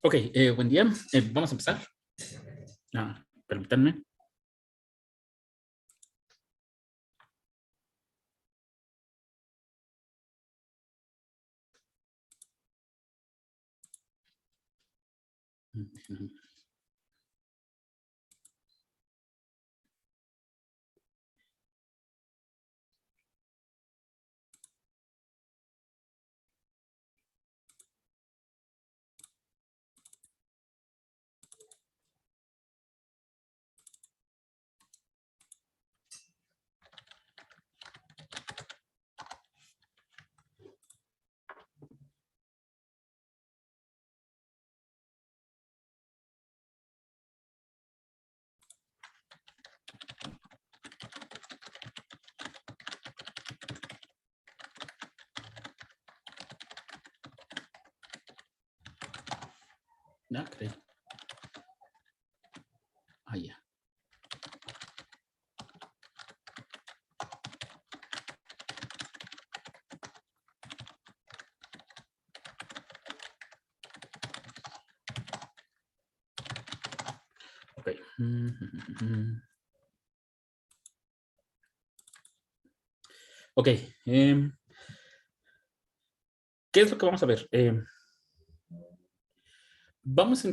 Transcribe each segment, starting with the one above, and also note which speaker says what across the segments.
Speaker 1: Ok, buen día. Vamos a empezar. Permítanme. Creo. Ya. Ok. Ok. ¿Qué es lo que vamos a ver? Vamos a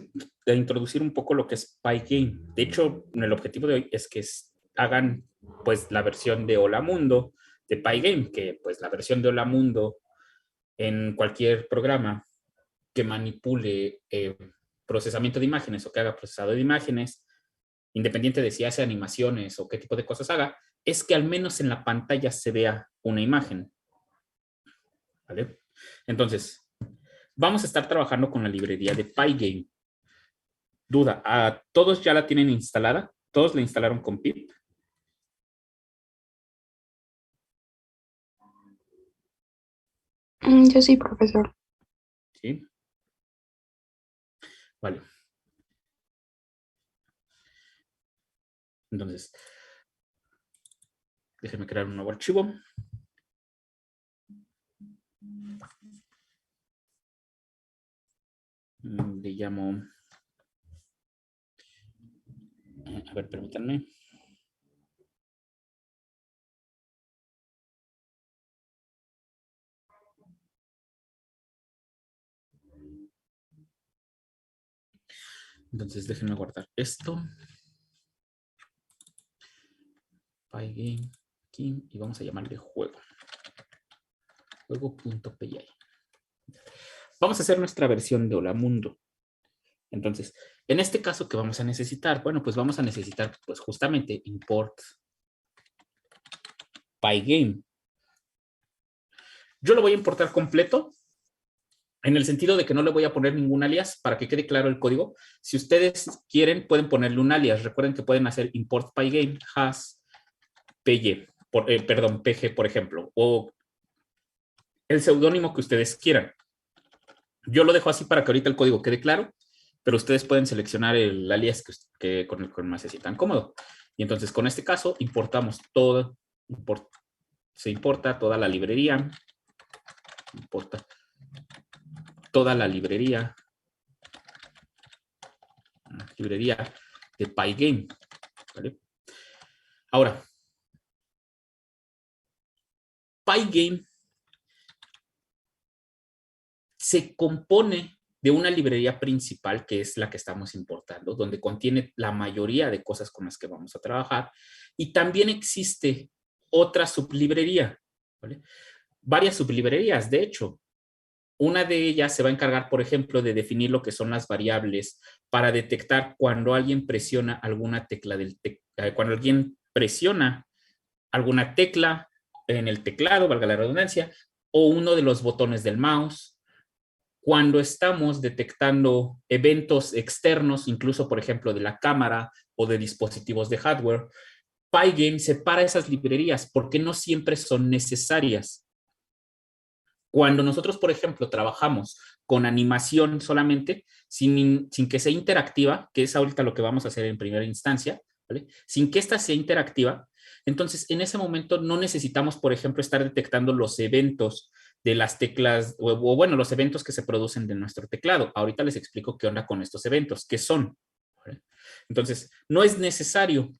Speaker 1: introducir un poco lo que es Pygame. De hecho, el objetivo de hoy es que hagan pues la versión de Hola Mundo de Pygame, que pues la versión de Hola Mundo en cualquier programa que manipule procesamiento de imágenes o que haga procesado de imágenes, independiente de si hace animaciones o qué tipo de cosas haga, es que al menos en la pantalla se vea una imagen. ¿Vale? Entonces, vamos a estar trabajando con la librería de Pygame. Duda, ¿a todos ya la tienen instalada? ¿Todos la instalaron con pip?
Speaker 2: Yo sí, profesor.
Speaker 1: Sí. Vale. Entonces, déjenme crear un nuevo archivo. Le llamo... A ver, permítanme. Entonces, déjenme guardar esto. Pygame aquí, y vamos a llamarle juego. Juego.py. Vamos a hacer nuestra versión de Hola Mundo. Entonces, en este caso, ¿qué vamos a necesitar? Bueno, pues vamos a necesitar, pues justamente, import Pygame. Yo lo voy a importar completo, en el sentido de que no le voy a poner ningún alias para que quede claro el código. Si ustedes quieren, pueden ponerle un alias. Recuerden que pueden hacer import Pygame has PG, perdón, PG, por ejemplo, o el seudónimo que ustedes quieran. Yo lo dejo así para que ahorita el código quede claro, pero ustedes pueden seleccionar el alias con el que más se sientan cómodo. Y entonces, con este caso, importamos todo, se importa toda la librería, importa toda la librería de Pygame. ¿Vale? Ahora, Pygame se compone de una librería principal, que es la que estamos importando, donde contiene la mayoría de cosas con las que vamos a trabajar, y también existe otra sublibrería, ¿vale? Varias sublibrerías, de hecho. Una de ellas se va a encargar, por ejemplo, de definir lo que son las variables para detectar cuando alguien presiona alguna tecla cuando alguien presiona alguna tecla en el teclado, valga la redundancia, o uno de los botones del mouse. Cuando estamos detectando eventos externos, incluso, por ejemplo, de la cámara o de dispositivos de hardware, Pygame separa esas librerías porque no siempre son necesarias. Cuando nosotros, por ejemplo, trabajamos con animación solamente, sin que sea interactiva, que es ahorita lo que vamos a hacer en primera instancia, ¿vale? Sin que esta sea interactiva, entonces en ese momento no necesitamos, por ejemplo, estar detectando los eventos de las teclas, o bueno, los eventos que se producen de nuestro teclado. Ahorita les explico qué onda con estos eventos, qué son. ¿Vale? Entonces, no es necesario,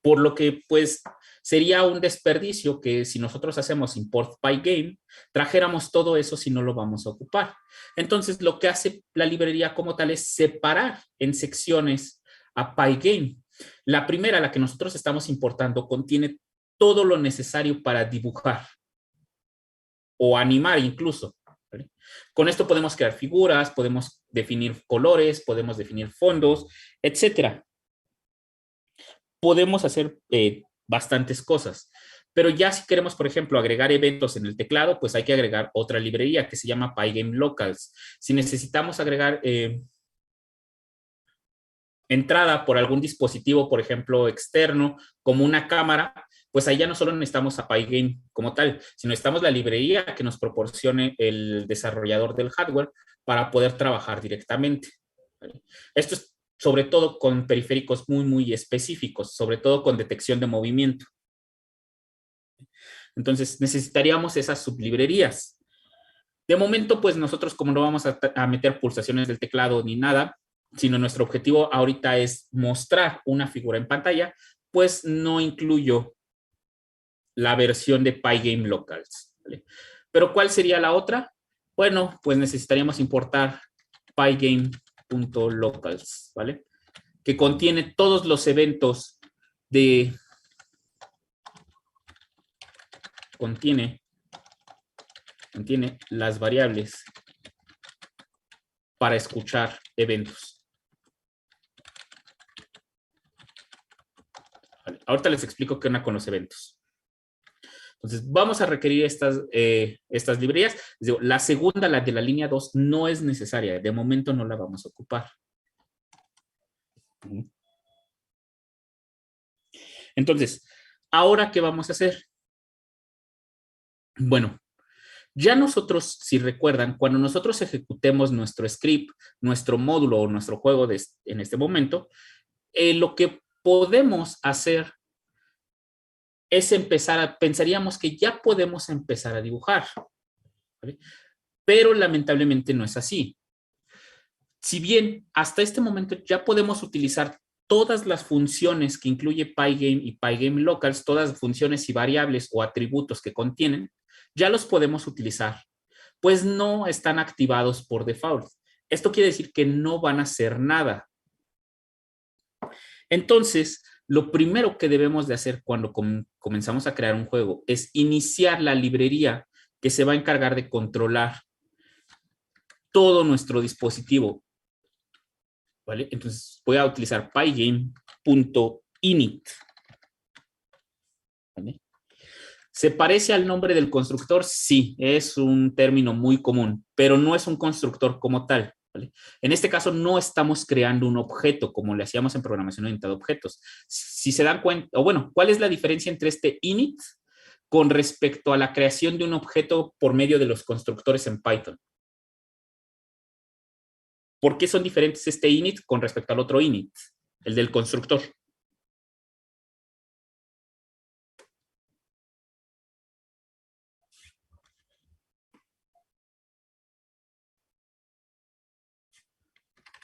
Speaker 1: por lo que pues sería un desperdicio que si nosotros hacemos import pygame, trajéramos todo eso si no lo vamos a ocupar. Entonces, lo que hace la librería como tal es separar en secciones a pygame. La primera, la que nosotros estamos importando, contiene todo lo necesario para dibujar o animar incluso. ¿Vale? Con esto podemos crear figuras, podemos definir colores, podemos definir fondos, etcétera. Podemos hacer bastantes cosas. Pero ya si queremos, por ejemplo, agregar eventos en el teclado, pues hay que agregar otra librería que se llama Pygame Locals. Si necesitamos agregar entrada por algún dispositivo, por ejemplo, externo, como una cámara, pues ahí ya no solo necesitamos a Pygame como tal, sino necesitamos la librería que nos proporcione el desarrollador del hardware para poder trabajar directamente. ¿Vale? Esto es sobre todo con periféricos muy específicos, sobre todo con detección de movimiento. Entonces, necesitaríamos esas sublibrerías. De momento, pues nosotros como no vamos a meter pulsaciones del teclado ni nada, sino nuestro objetivo ahorita es mostrar una figura en pantalla, pues no incluyo la versión de Pygame Locals. ¿Vale? Pero ¿cuál sería la otra? Bueno, pues necesitaríamos importar pygame.locals, ¿vale? Que contiene todos los eventos de... Contiene las variables para escuchar eventos. Vale, ahorita les explico qué onda con los eventos. Entonces, vamos a requerir estas librerías. La segunda, la de la línea 2, no es necesaria. De momento no la vamos a ocupar. Entonces, ¿ahora qué vamos a hacer? Bueno, ya nosotros, si recuerdan, cuando nosotros ejecutemos nuestro script, nuestro módulo o nuestro juego en este momento, lo que podemos hacer es pensaríamos que ya podemos empezar a dibujar, ¿vale? Pero lamentablemente no es así. Si bien hasta este momento ya podemos utilizar todas las funciones que incluye Pygame y Pygame Locals, todas las funciones y variables o atributos que contienen, ya los podemos utilizar, pues no están activados por default. Esto quiere decir que no van a hacer nada. Entonces, lo primero que debemos de hacer cuando comenzamos a crear un juego es iniciar la librería que se va a encargar de controlar todo nuestro dispositivo. ¿Vale? Entonces, voy a utilizar pygame.init. ¿Vale? ¿Se parece al nombre del constructor? Sí, es un término muy común, pero no es un constructor como tal. ¿Vale? En este caso no estamos creando un objeto como le hacíamos en programación orientada a objetos. Si se dan cuenta, o bueno, ¿cuál es la diferencia entre este init con respecto a la creación de un objeto por medio de los constructores en Python? ¿Por qué son diferentes este init con respecto al otro init, el del constructor?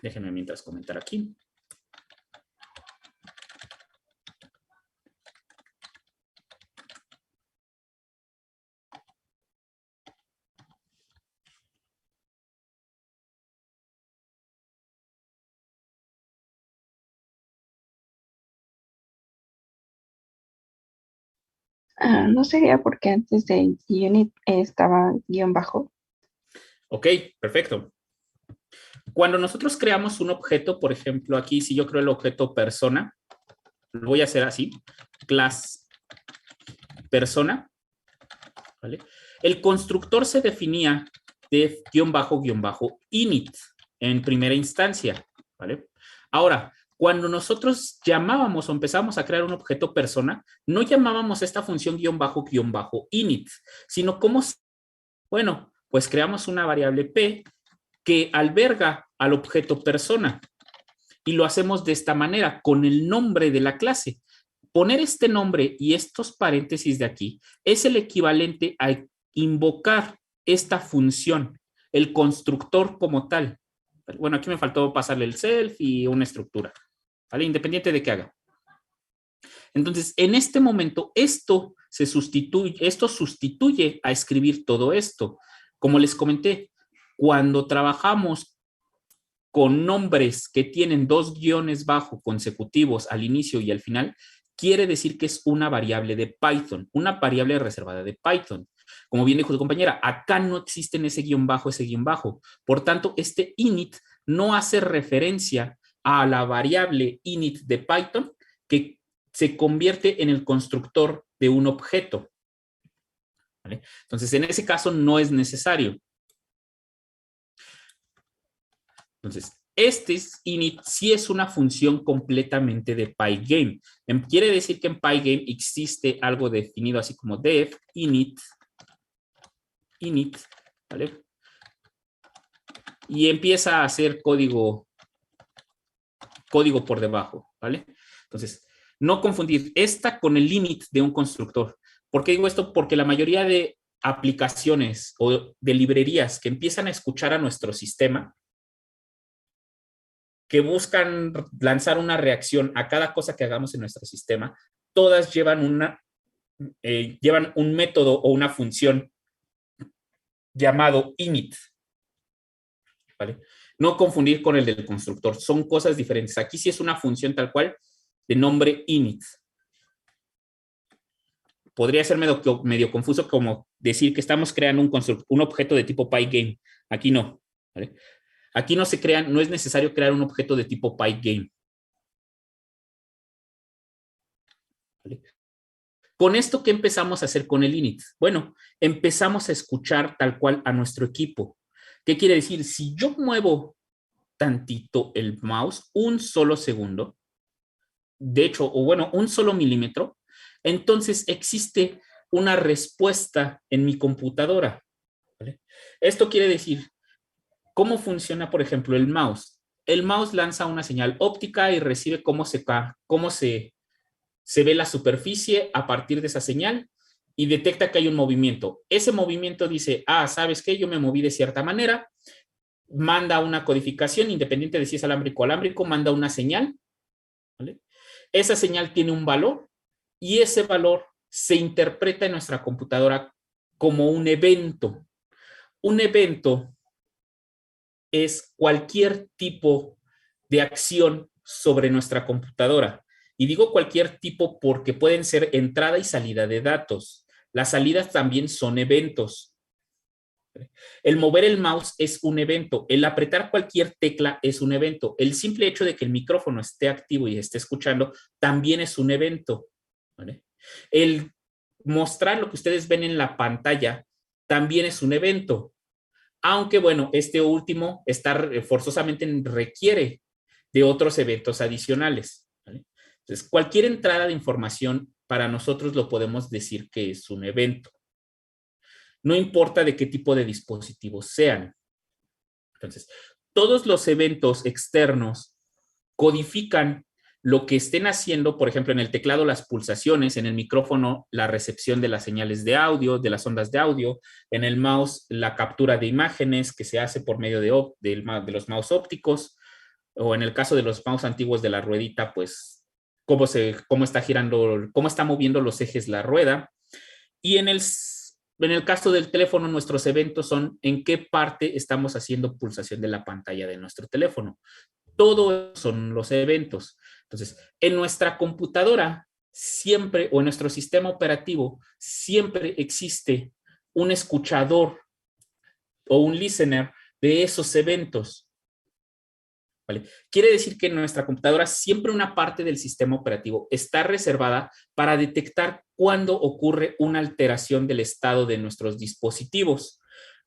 Speaker 1: Déjenme mientras comentar aquí.
Speaker 2: ¿No sería porque antes de unit estaba guión bajo?
Speaker 1: Ok, perfecto. Cuando nosotros creamos un objeto, por ejemplo, aquí si yo creo el objeto persona, lo voy a hacer así, class persona, ¿vale? El constructor se definía de guión bajo init en primera instancia, ¿vale? Ahora, cuando nosotros llamábamos o empezábamos a crear un objeto persona, no llamábamos esta función guión bajo init, sino como, bueno, pues creamos una variable p que alberga al objeto persona y lo hacemos de esta manera, con el nombre de la clase. Poner este nombre y estos paréntesis de aquí es el equivalente a invocar esta función, el constructor como tal. Bueno, aquí me faltó pasarle el self y una estructura, ¿vale? Independiente de qué haga. Entonces, en este momento, esto sustituye a escribir todo esto. Como les comenté, cuando trabajamos con nombres que tienen 2 guiones bajo consecutivos al inicio y al final, quiere decir que es una variable de Python, una variable reservada de Python. Como bien dijo su compañera, acá no existen ese guión bajo, ese guión bajo. Por tanto, este init no hace referencia a la variable init de Python que se convierte en el constructor de un objeto. ¿Vale? Entonces, en ese caso no es necesario. Entonces, este init sí es una función completamente de Pygame. Quiere decir que en Pygame existe algo definido así como def init, ¿vale? Y empieza a hacer código por debajo, ¿vale? Entonces, no confundir esta con el init de un constructor. ¿Por qué digo esto? Porque la mayoría de aplicaciones o de librerías que empiezan a escuchar a nuestro sistema, que buscan lanzar una reacción a cada cosa que hagamos en nuestro sistema, todas llevan un método o una función llamado init, ¿vale? No confundir con el del constructor, son cosas diferentes. Aquí sí es una función tal cual de nombre init. Podría ser medio confuso como decir que estamos creando un objeto de tipo Pygame. Aquí no, ¿vale? Aquí no es necesario crear un objeto de tipo Pygame. ¿Vale? Con esto, ¿qué empezamos a hacer con el init? Bueno, empezamos a escuchar tal cual a nuestro equipo. ¿Qué quiere decir? Si yo muevo tantito el mouse, un solo segundo, de hecho, o bueno, un solo milímetro, entonces existe una respuesta en mi computadora. ¿Vale? Esto quiere decir, ¿cómo funciona, por ejemplo, el mouse? El mouse lanza una señal óptica y recibe cómo se ve la superficie a partir de esa señal y detecta que hay un movimiento. Ese movimiento dice, ¿sabes qué? Yo me moví de cierta manera, manda una codificación, independiente de si es alámbrico o alámbrico, manda una señal, ¿vale? Esa señal tiene un valor y ese valor se interpreta en nuestra computadora como un evento. Un evento es cualquier tipo de acción sobre nuestra computadora. Y digo cualquier tipo porque pueden ser entrada y salida de datos. Las salidas también son eventos. El mover el mouse es un evento. El apretar cualquier tecla es un evento. El simple hecho de que el micrófono esté activo y esté escuchando también es un evento. ¿Vale? El mostrar lo que ustedes ven en la pantalla también es un evento. Aunque, bueno, este último forzosamente requiere de otros eventos adicionales. ¿Vale? Entonces, cualquier entrada de información para nosotros lo podemos decir que es un evento. No importa de qué tipo de dispositivos sean. Entonces, todos los eventos externos codifican lo que estén haciendo, por ejemplo, en el teclado las pulsaciones, en el micrófono la recepción de las señales de audio, de las ondas de audio, en el mouse la captura de imágenes que se hace por medio de los mouse ópticos, o en el caso de los mouse antiguos de la ruedita, pues cómo está girando, cómo está moviendo los ejes la rueda. Y en el caso del teléfono, nuestros eventos son en qué parte estamos haciendo pulsación de la pantalla de nuestro teléfono. Todo son los eventos. Entonces, en nuestra computadora siempre, o en nuestro sistema operativo, siempre existe un escuchador o un listener de esos eventos. ¿Vale? Quiere decir que en nuestra computadora siempre una parte del sistema operativo está reservada para detectar cuándo ocurre una alteración del estado de nuestros dispositivos.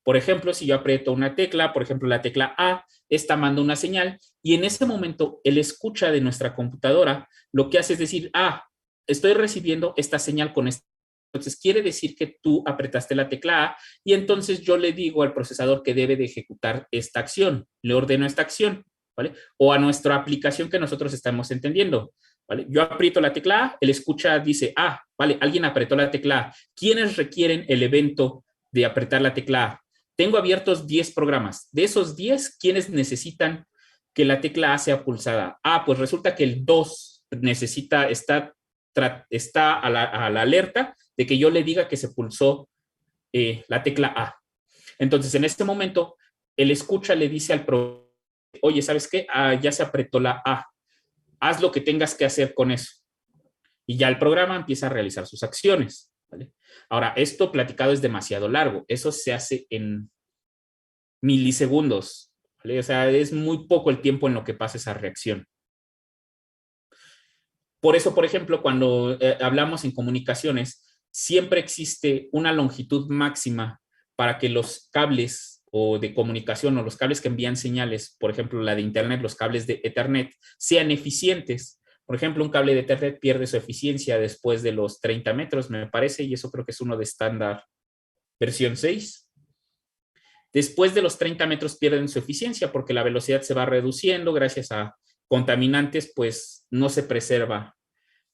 Speaker 1: Por ejemplo, si yo aprieto una tecla, por ejemplo, la tecla A, esta manda una señal y en ese momento el escucha de nuestra computadora lo que hace es decir, estoy recibiendo esta señal con esta. Entonces, quiere decir que tú apretaste la tecla A y entonces yo le digo al procesador que debe de ejecutar esta acción, le ordeno esta acción. ¿Vale? O a nuestra aplicación que nosotros estamos entendiendo. ¿Vale? Yo aprieto la tecla A, el escucha dice, vale, alguien apretó la tecla A. ¿Quiénes requieren el evento de apretar la tecla A. Tengo abiertos 10 programas. De esos 10, ¿quiénes necesitan que la tecla A sea pulsada? Ah, pues resulta que el 2 está a la alerta de que yo le diga que se pulsó la tecla A. Entonces, en este momento, el escucha le dice al programa, oye, ¿sabes qué? Ya se apretó la A. Haz lo que tengas que hacer con eso. Y ya el programa empieza a realizar sus acciones. ¿Vale? Ahora, esto platicado es demasiado largo. Eso se hace en milisegundos. ¿Vale? O sea, es muy poco el tiempo en lo que pasa esa reacción. Por eso, por ejemplo, cuando hablamos en comunicaciones, siempre existe una longitud máxima para que los cables o de comunicación o los cables que envían señales, por ejemplo, la de Internet, los cables de Ethernet, sean eficientes. Por ejemplo, un cable de Ethernet pierde su eficiencia después de los 30 metros, me parece, y eso creo que es uno de estándar versión 6. Después de los 30 metros pierden su eficiencia porque la velocidad se va reduciendo gracias a contaminantes, pues no se preserva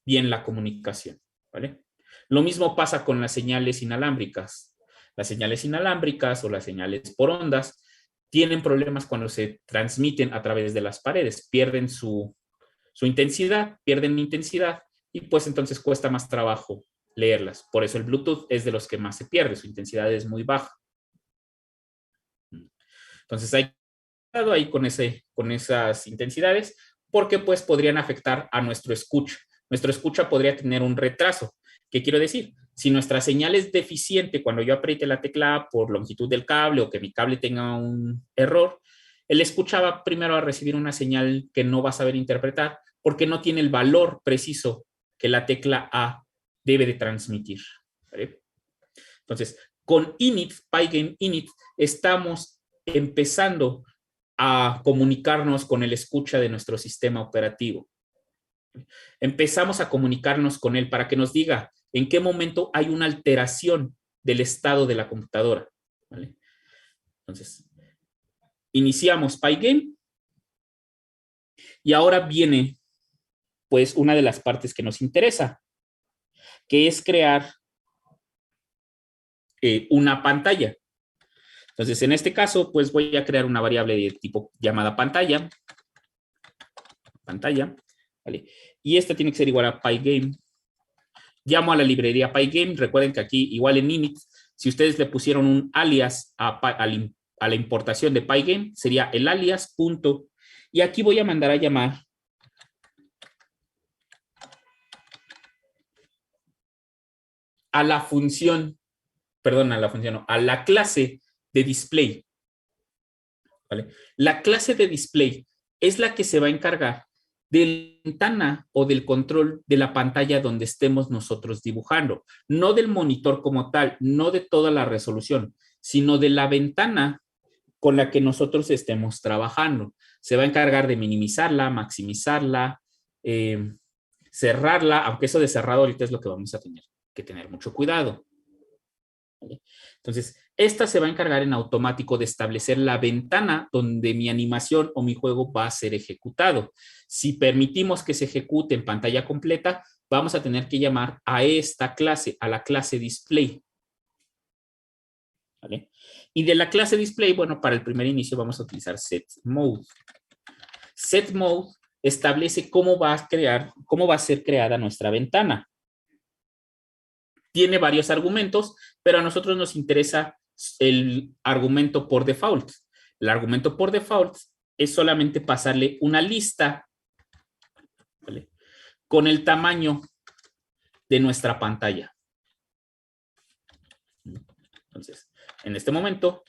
Speaker 1: bien la comunicación, ¿vale? Lo mismo pasa con las señales inalámbricas. Las señales inalámbricas o las señales por ondas tienen problemas cuando se transmiten a través de las paredes, pierden su intensidad, pierden intensidad y pues entonces cuesta más trabajo leerlas. Por eso el Bluetooth es de los que más se pierde, su intensidad es muy baja. Entonces hay cuidado ahí con esas intensidades porque pues podrían afectar a nuestro escucha. Nuestro escucha podría tener un retraso. ¿Qué quiero decir? Si nuestra señal es deficiente cuando yo apriete la tecla por longitud del cable o que mi cable tenga un error, el escucha va primero a recibir una señal que no va a saber interpretar porque no tiene el valor preciso que la tecla A debe de transmitir. ¿Vale? Entonces, con init, Pygame init, estamos empezando a comunicarnos con el escucha de nuestro sistema operativo. Empezamos a comunicarnos con él para que nos diga en qué momento hay una alteración del estado de la computadora. ¿Vale? Entonces, iniciamos Pygame y ahora viene pues una de las partes que nos interesa, que es crear una pantalla. Entonces, en este caso, pues voy a crear una variable de tipo llamada pantalla, ¿vale? Y esta tiene que ser igual a Pygame. Llamo a la librería Pygame. Recuerden que aquí, igual en init, si ustedes le pusieron un alias a la importación de Pygame, sería el alias punto. Y aquí voy a mandar a llamar a la función, perdón, a la función, no, a la clase de display. ¿Vale? La clase de display es la que se va a encargar de la ventana o del control de la pantalla donde estemos nosotros dibujando, no del monitor como tal, no de toda la resolución, sino de la ventana con la que nosotros estemos trabajando. Se va a encargar de minimizarla, maximizarla, cerrarla, aunque eso de cerrado ahorita es lo que vamos a tener que tener mucho cuidado. ¿Vale? Entonces, esta se va a encargar en automático de establecer la ventana donde mi animación o mi juego va a ser ejecutado. Si permitimos que se ejecute en pantalla completa, vamos a tener que llamar a esta clase, a la clase display. ¿Vale? Y de la clase display, bueno, para el primer inicio vamos a utilizar setMode. setMode establece cómo va a ser creada nuestra ventana. Tiene varios argumentos, pero a nosotros nos interesa el argumento por default. El argumento por default es solamente pasarle una lista, ¿vale?, con el tamaño de nuestra pantalla. Entonces, en este momento,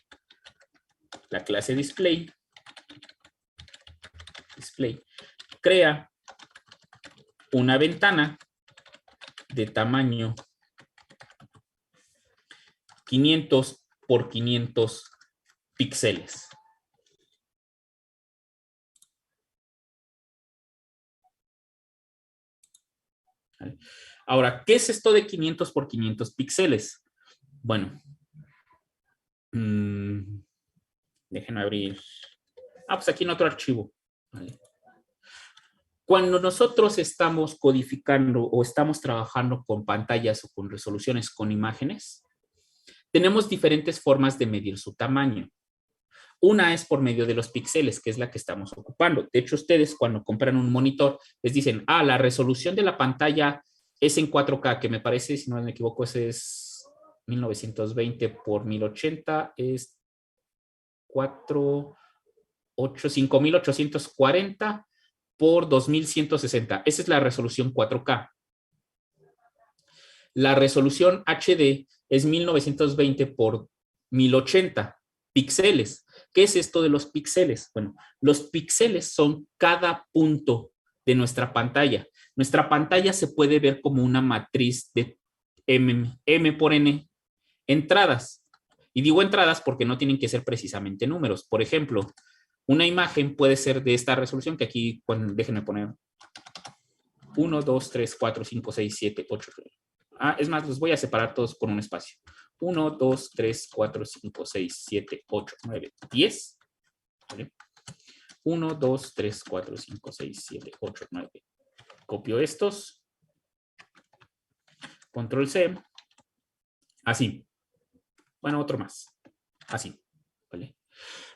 Speaker 1: la clase display crea una ventana de tamaño 500 por 500 píxeles. ¿Vale? Ahora, ¿qué es esto de 500 por 500 píxeles? Bueno, déjenme abrir. Pues aquí en otro archivo. ¿Vale? Cuando nosotros estamos codificando o estamos trabajando con pantallas o con resoluciones con imágenes, tenemos diferentes formas de medir su tamaño. Una es por medio de los píxeles, que es la que estamos ocupando. De hecho, ustedes cuando compran un monitor, les dicen, la resolución de la pantalla es en 4K, que me parece, si no me equivoco, ese es 1920 por 1080, es 5840 por 2160. Esa es la resolución 4K. La resolución HD es 1920 por 1080 píxeles. ¿Qué es esto de los píxeles? Bueno, los píxeles son cada punto de nuestra pantalla. Nuestra pantalla se puede ver como una matriz de M por N entradas. Y digo entradas porque no tienen que ser precisamente números. Por ejemplo, una imagen puede ser de esta resolución, que aquí, bueno, déjenme poner 1, 2, 3, 4, 5, 6, 7, 8. Es más, los voy a separar todos con un espacio. 1, 2, 3, 4, 5, 6, 7, 8, 9, 10. ¿Vale? 1, 2, 3, 4, 5, 6, 7, 8, 9. Copio estos. Control C. Así. Bueno, otro más. Así. ¿Vale?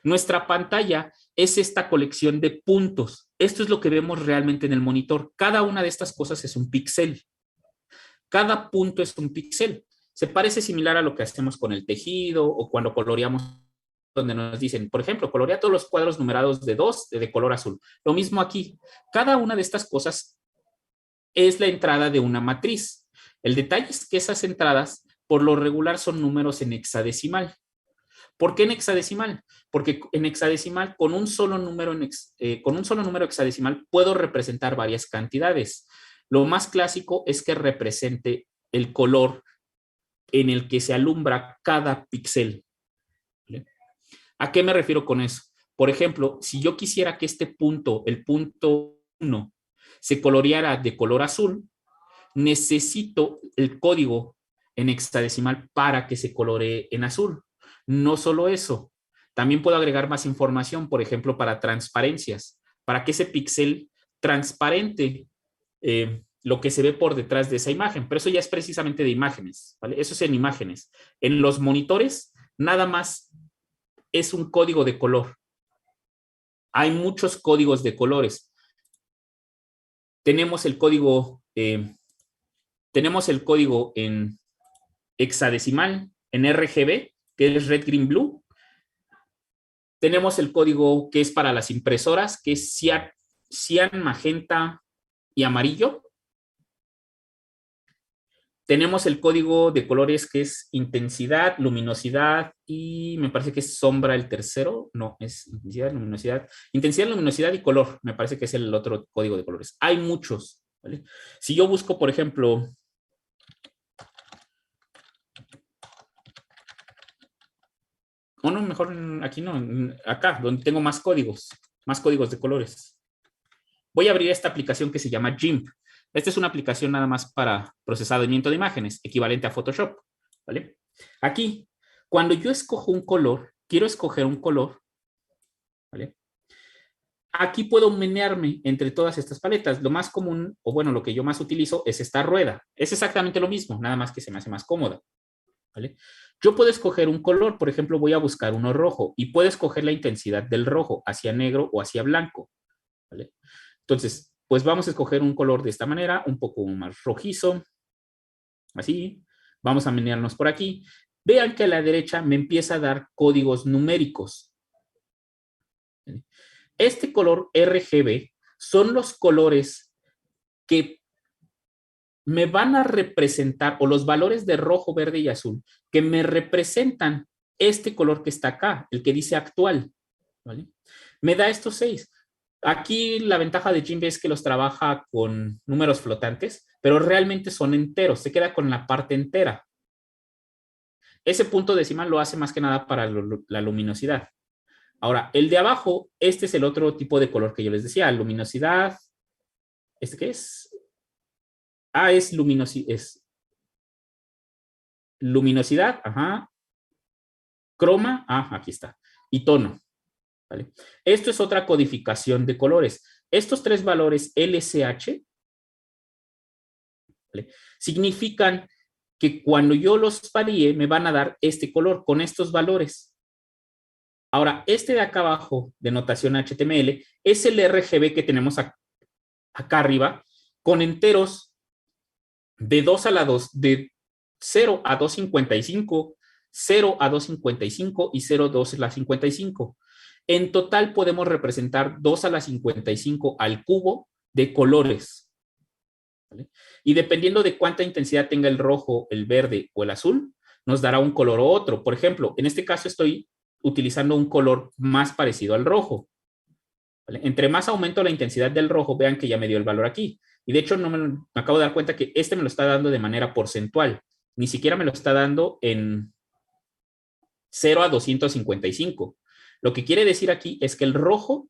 Speaker 1: Nuestra pantalla es esta colección de puntos. Esto es lo que vemos realmente en el monitor. Cada una de estas cosas es un píxel. Cada punto es un píxel. Se parece similar a lo que hacemos con el tejido o cuando coloreamos, donde nos dicen, por ejemplo, colorea todos los cuadros numerados de 2 de color azul. Lo mismo aquí. Cada una de estas cosas es la entrada de una matriz. El detalle es que esas entradas, por lo regular, son números en hexadecimal. ¿Por qué en hexadecimal? Porque en hexadecimal, con un solo número hexadecimal, puedo representar varias cantidades. Lo más clásico es que represente el color en el que se alumbra cada píxel. ¿A qué me refiero con eso? Por ejemplo, si yo quisiera que este punto, el punto 1, se coloreara de color azul, necesito el código en hexadecimal para que se coloree en azul. No solo eso, también puedo agregar más información, por ejemplo, para transparencias, para que ese píxel transparente lo que se ve por detrás de esa imagen, pero eso ya es precisamente de imágenes, ¿vale? Eso es en imágenes. En los monitores, nada más es un código de color. Hay muchos códigos de colores. Tenemos el código en hexadecimal, en RGB, que es red, green, blue. Tenemos el código que es para las impresoras, que es cian, magenta y amarillo. Tenemos el código de colores que es intensidad, luminosidad y me parece que es sombra el tercero. No, es intensidad, luminosidad y color. Me parece que es el otro código de colores. Hay muchos, ¿vale? Si yo busco, por ejemplo, no, mejor aquí no, acá, donde tengo más códigos de colores. Voy a abrir esta aplicación que se llama GIMP. Esta es una aplicación nada más para procesamiento de imágenes, equivalente a Photoshop, ¿vale? Aquí, cuando yo escojo un color, quiero escoger un color, ¿vale? Aquí puedo menearme entre todas estas paletas. Lo más común, o bueno, lo que yo más utilizo es esta rueda. Es exactamente lo mismo, nada más que se me hace más cómoda, ¿vale? Yo puedo escoger un color, por ejemplo, voy a buscar uno rojo y puedo escoger la intensidad del rojo hacia negro o hacia blanco, ¿vale? Entonces, pues vamos a escoger un color de esta manera, un poco más rojizo, así. Vamos a menearnos por aquí. Vean que a la derecha me empieza a dar códigos numéricos. Este color RGB son los colores que me van a representar, o los valores de rojo, verde y azul, que me representan este color que está acá, el que dice actual, ¿vale? Me da estos 6. Aquí la ventaja de GIMP es que los trabaja con números flotantes, pero realmente son enteros, se queda con la parte entera. Ese punto decimal lo hace más que nada para la luminosidad. Ahora, el de abajo, este es el otro tipo de color que yo les decía, luminosidad. ¿Este qué es? Es luminosidad, ajá. Croma, aquí está. Y tono, ¿vale? Esto es otra codificación de colores. Estos 3 valores LCH, ¿vale?, significan que cuando yo los varíe me van a dar este color con estos valores. Ahora, este de acá abajo de notación HTML es el RGB que tenemos acá arriba con enteros de 2 a la 2, de 0 a 255, 0 a 255 y 0 a 2 a la 55. En total podemos representar 2 a la 55 al cubo de colores. ¿Vale? Y dependiendo de cuánta intensidad tenga el rojo, el verde o el azul, nos dará un color u otro. Por ejemplo, en este caso estoy utilizando un color más parecido al rojo. ¿Vale? Entre más aumento la intensidad del rojo, vean que ya me dio el valor aquí. Y de hecho me acabo de dar cuenta que este me lo está dando de manera porcentual. Ni siquiera me lo está dando en 0 a 255. Lo que quiere decir aquí es que el rojo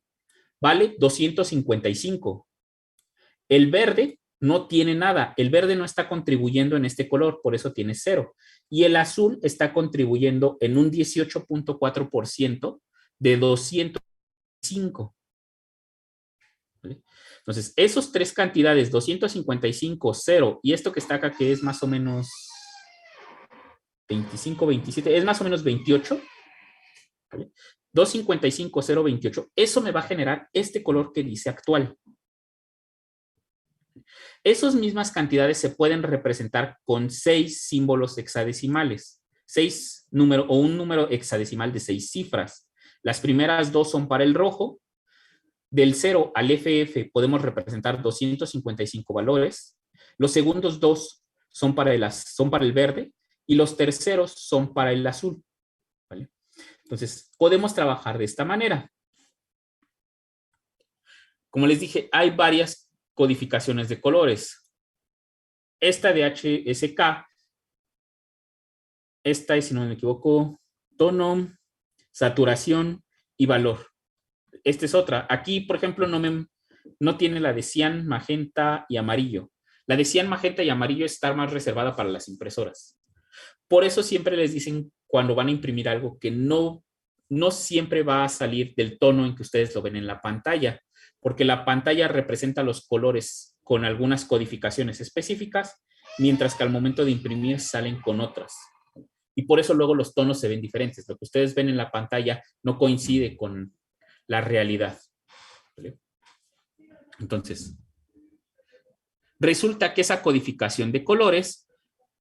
Speaker 1: vale 255. El verde no tiene nada. El verde no está contribuyendo en este color, por eso tiene 0. Y el azul está contribuyendo en un 18.4% de 205. ¿Vale? Entonces, esos tres cantidades, 255, 0 y esto que está acá, que es más o menos 25, 27, es más o menos 28. ¿Vale? 255, 0, 28. Eso me va a generar este color que dice actual. Esas mismas cantidades se pueden representar con 6 símbolos hexadecimales. 6 números o un número hexadecimal de 6 cifras. Las primeras dos son para el rojo. Del 0 al FF podemos representar 255 valores. Los segundos dos son para el verde y los terceros son para el azul. ¿Vale? Entonces, podemos trabajar de esta manera. Como les dije, hay varias codificaciones de colores. Esta de HSK, esta es, si no me equivoco, tono, saturación y valor. Esta es otra. Aquí, por ejemplo, no tiene la de cian, magenta y amarillo. La de cian, magenta y amarillo está más reservada para las impresoras. Por eso siempre les dicen cuando van a imprimir algo que no siempre va a salir del tono en que ustedes lo ven en la pantalla, porque la pantalla representa los colores con algunas codificaciones específicas, mientras que al momento de imprimir salen con otras. Y por eso luego los tonos se ven diferentes. Lo que ustedes ven en la pantalla no coincide con la realidad. ¿Vale? Entonces, resulta que esa codificación de colores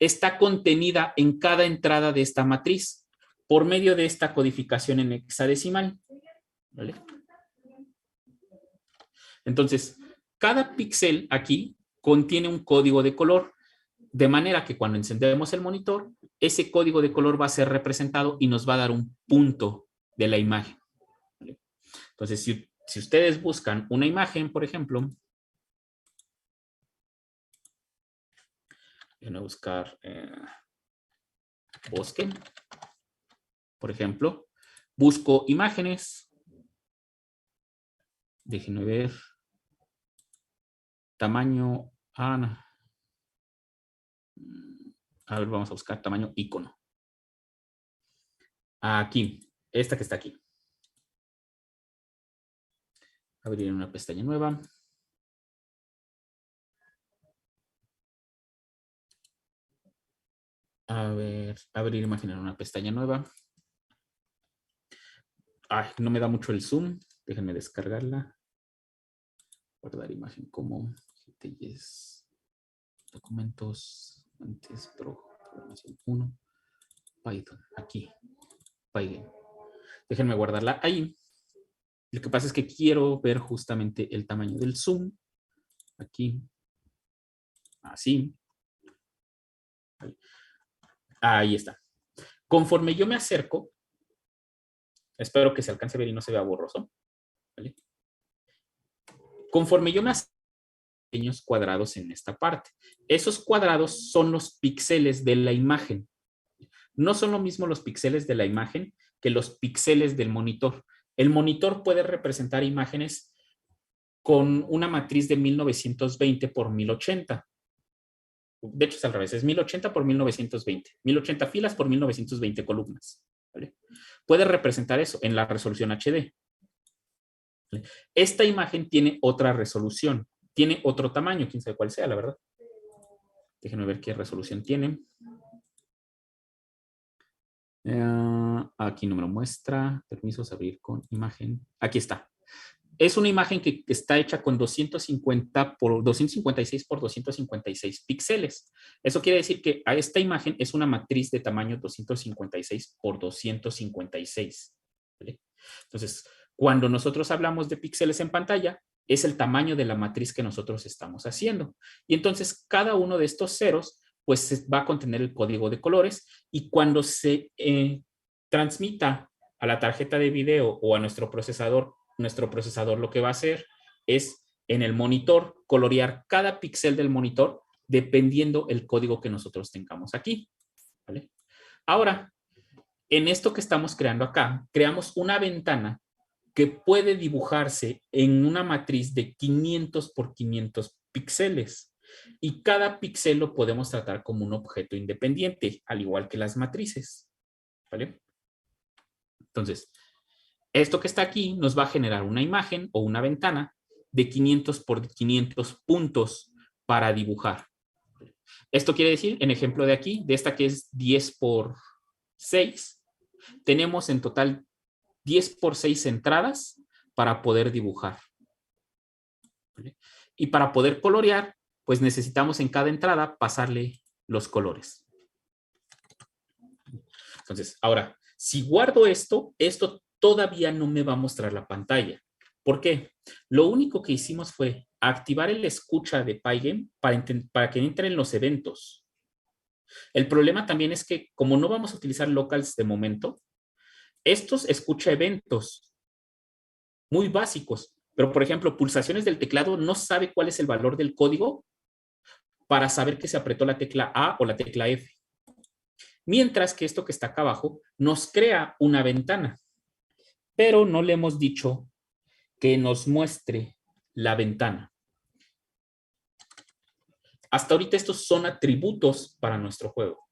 Speaker 1: está contenida en cada entrada de esta matriz por medio de esta codificación en hexadecimal. ¿Vale? Entonces, cada píxel aquí contiene un código de color, de manera que cuando encendemos el monitor, ese código de color va a ser representado y nos va a dar un punto de la imagen. ¿Vale? Entonces, si ustedes buscan una imagen, por ejemplo, voy a buscar bosque, por ejemplo, busco imágenes, déjenme ver, tamaño, a ver, vamos a buscar tamaño icono. Aquí, esta que está aquí. Abrir una pestaña nueva. A ver, abrir imagen en una pestaña nueva. Ay, no me da mucho el zoom. Déjenme descargarla. Guardar imagen como GTS. Documentos. Antes Pro. Programación 1. Python. Aquí. Python. Déjenme guardarla ahí. Lo que pasa es que quiero ver justamente el tamaño del zoom. Aquí. Así. Ahí está. Conforme yo me acerco, espero que se alcance a ver y no se vea borroso. ¿Vale? Conforme yo me acerco, pequeños cuadrados en esta parte. Esos cuadrados son los píxeles de la imagen. No son lo mismo los píxeles de la imagen que los píxeles del monitor. El monitor puede representar imágenes con una matriz de 1920 por 1080. De hecho, es al revés, es 1080 por 1920. 1080 filas por 1920 columnas. ¿Vale? Puede representar eso en la resolución HD. ¿Vale? Esta imagen tiene otra resolución, tiene otro tamaño, quién sabe cuál sea, la verdad. Déjenme ver qué resolución tiene. Aquí no me lo muestra. Permisos, abrir con imagen. Aquí está. Es una imagen que está hecha con 256 por 256 píxeles. Eso quiere decir que a esta imagen es una matriz de tamaño 256 por 256. ¿Vale? Entonces, cuando nosotros hablamos de píxeles en pantalla, es el tamaño de la matriz que nosotros estamos haciendo. Y entonces, cada uno de estos ceros, pues va a contener el código de colores y cuando se transmita a la tarjeta de video o a nuestro procesador lo que va a hacer es en el monitor colorear cada píxel del monitor dependiendo el código que nosotros tengamos aquí. ¿Vale? Ahora, en esto que estamos creando acá, creamos una ventana que puede dibujarse en una matriz de 500 por 500 píxeles. Y cada píxel lo podemos tratar como un objeto independiente, al igual que las matrices. ¿Vale? Entonces, esto que está aquí nos va a generar una imagen o una ventana de 500 por 500 puntos para dibujar. Esto quiere decir, en ejemplo de aquí, de esta que es 10 por 6, tenemos en total 10 por 6 entradas para poder dibujar. Y para poder colorear, pues necesitamos en cada entrada pasarle los colores. Entonces, ahora, si guardo esto todavía no me va a mostrar la pantalla. ¿Por qué? Lo único que hicimos fue activar el escucha de Pygame para que entren los eventos. El problema también es que como no vamos a utilizar locals de momento, estos escucha eventos muy básicos, pero por ejemplo, pulsaciones del teclado no sabe cuál es el valor del código para saber que se apretó la tecla A o la tecla F. Mientras que esto que está acá abajo nos crea una ventana, pero no le hemos dicho que nos muestre la ventana. Hasta ahorita estos son atributos para nuestro juego.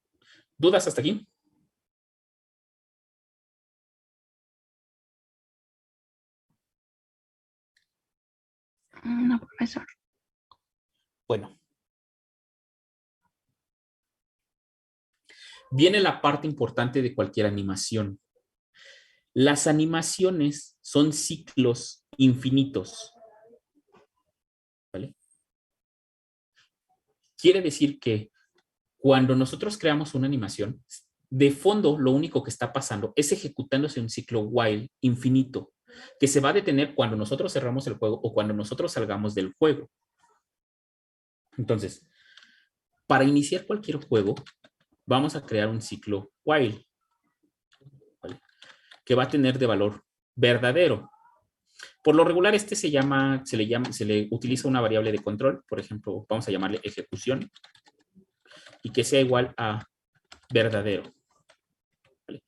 Speaker 1: ¿Dudas hasta aquí?
Speaker 2: No, profesor.
Speaker 1: Bueno. Viene la parte importante de cualquier animación. Las animaciones son ciclos infinitos. ¿Vale? Quiere decir que cuando nosotros creamos una animación, de fondo lo único que está pasando es ejecutándose un ciclo while infinito, que se va a detener cuando nosotros cerramos el juego o cuando nosotros salgamos del juego. Entonces, para iniciar cualquier juego, vamos a crear un ciclo while, ¿vale? Que va a tener de valor verdadero. Por lo regular, se le utiliza una variable de control, por ejemplo, vamos a llamarle ejecución, y que sea igual a verdadero. ¿Vale?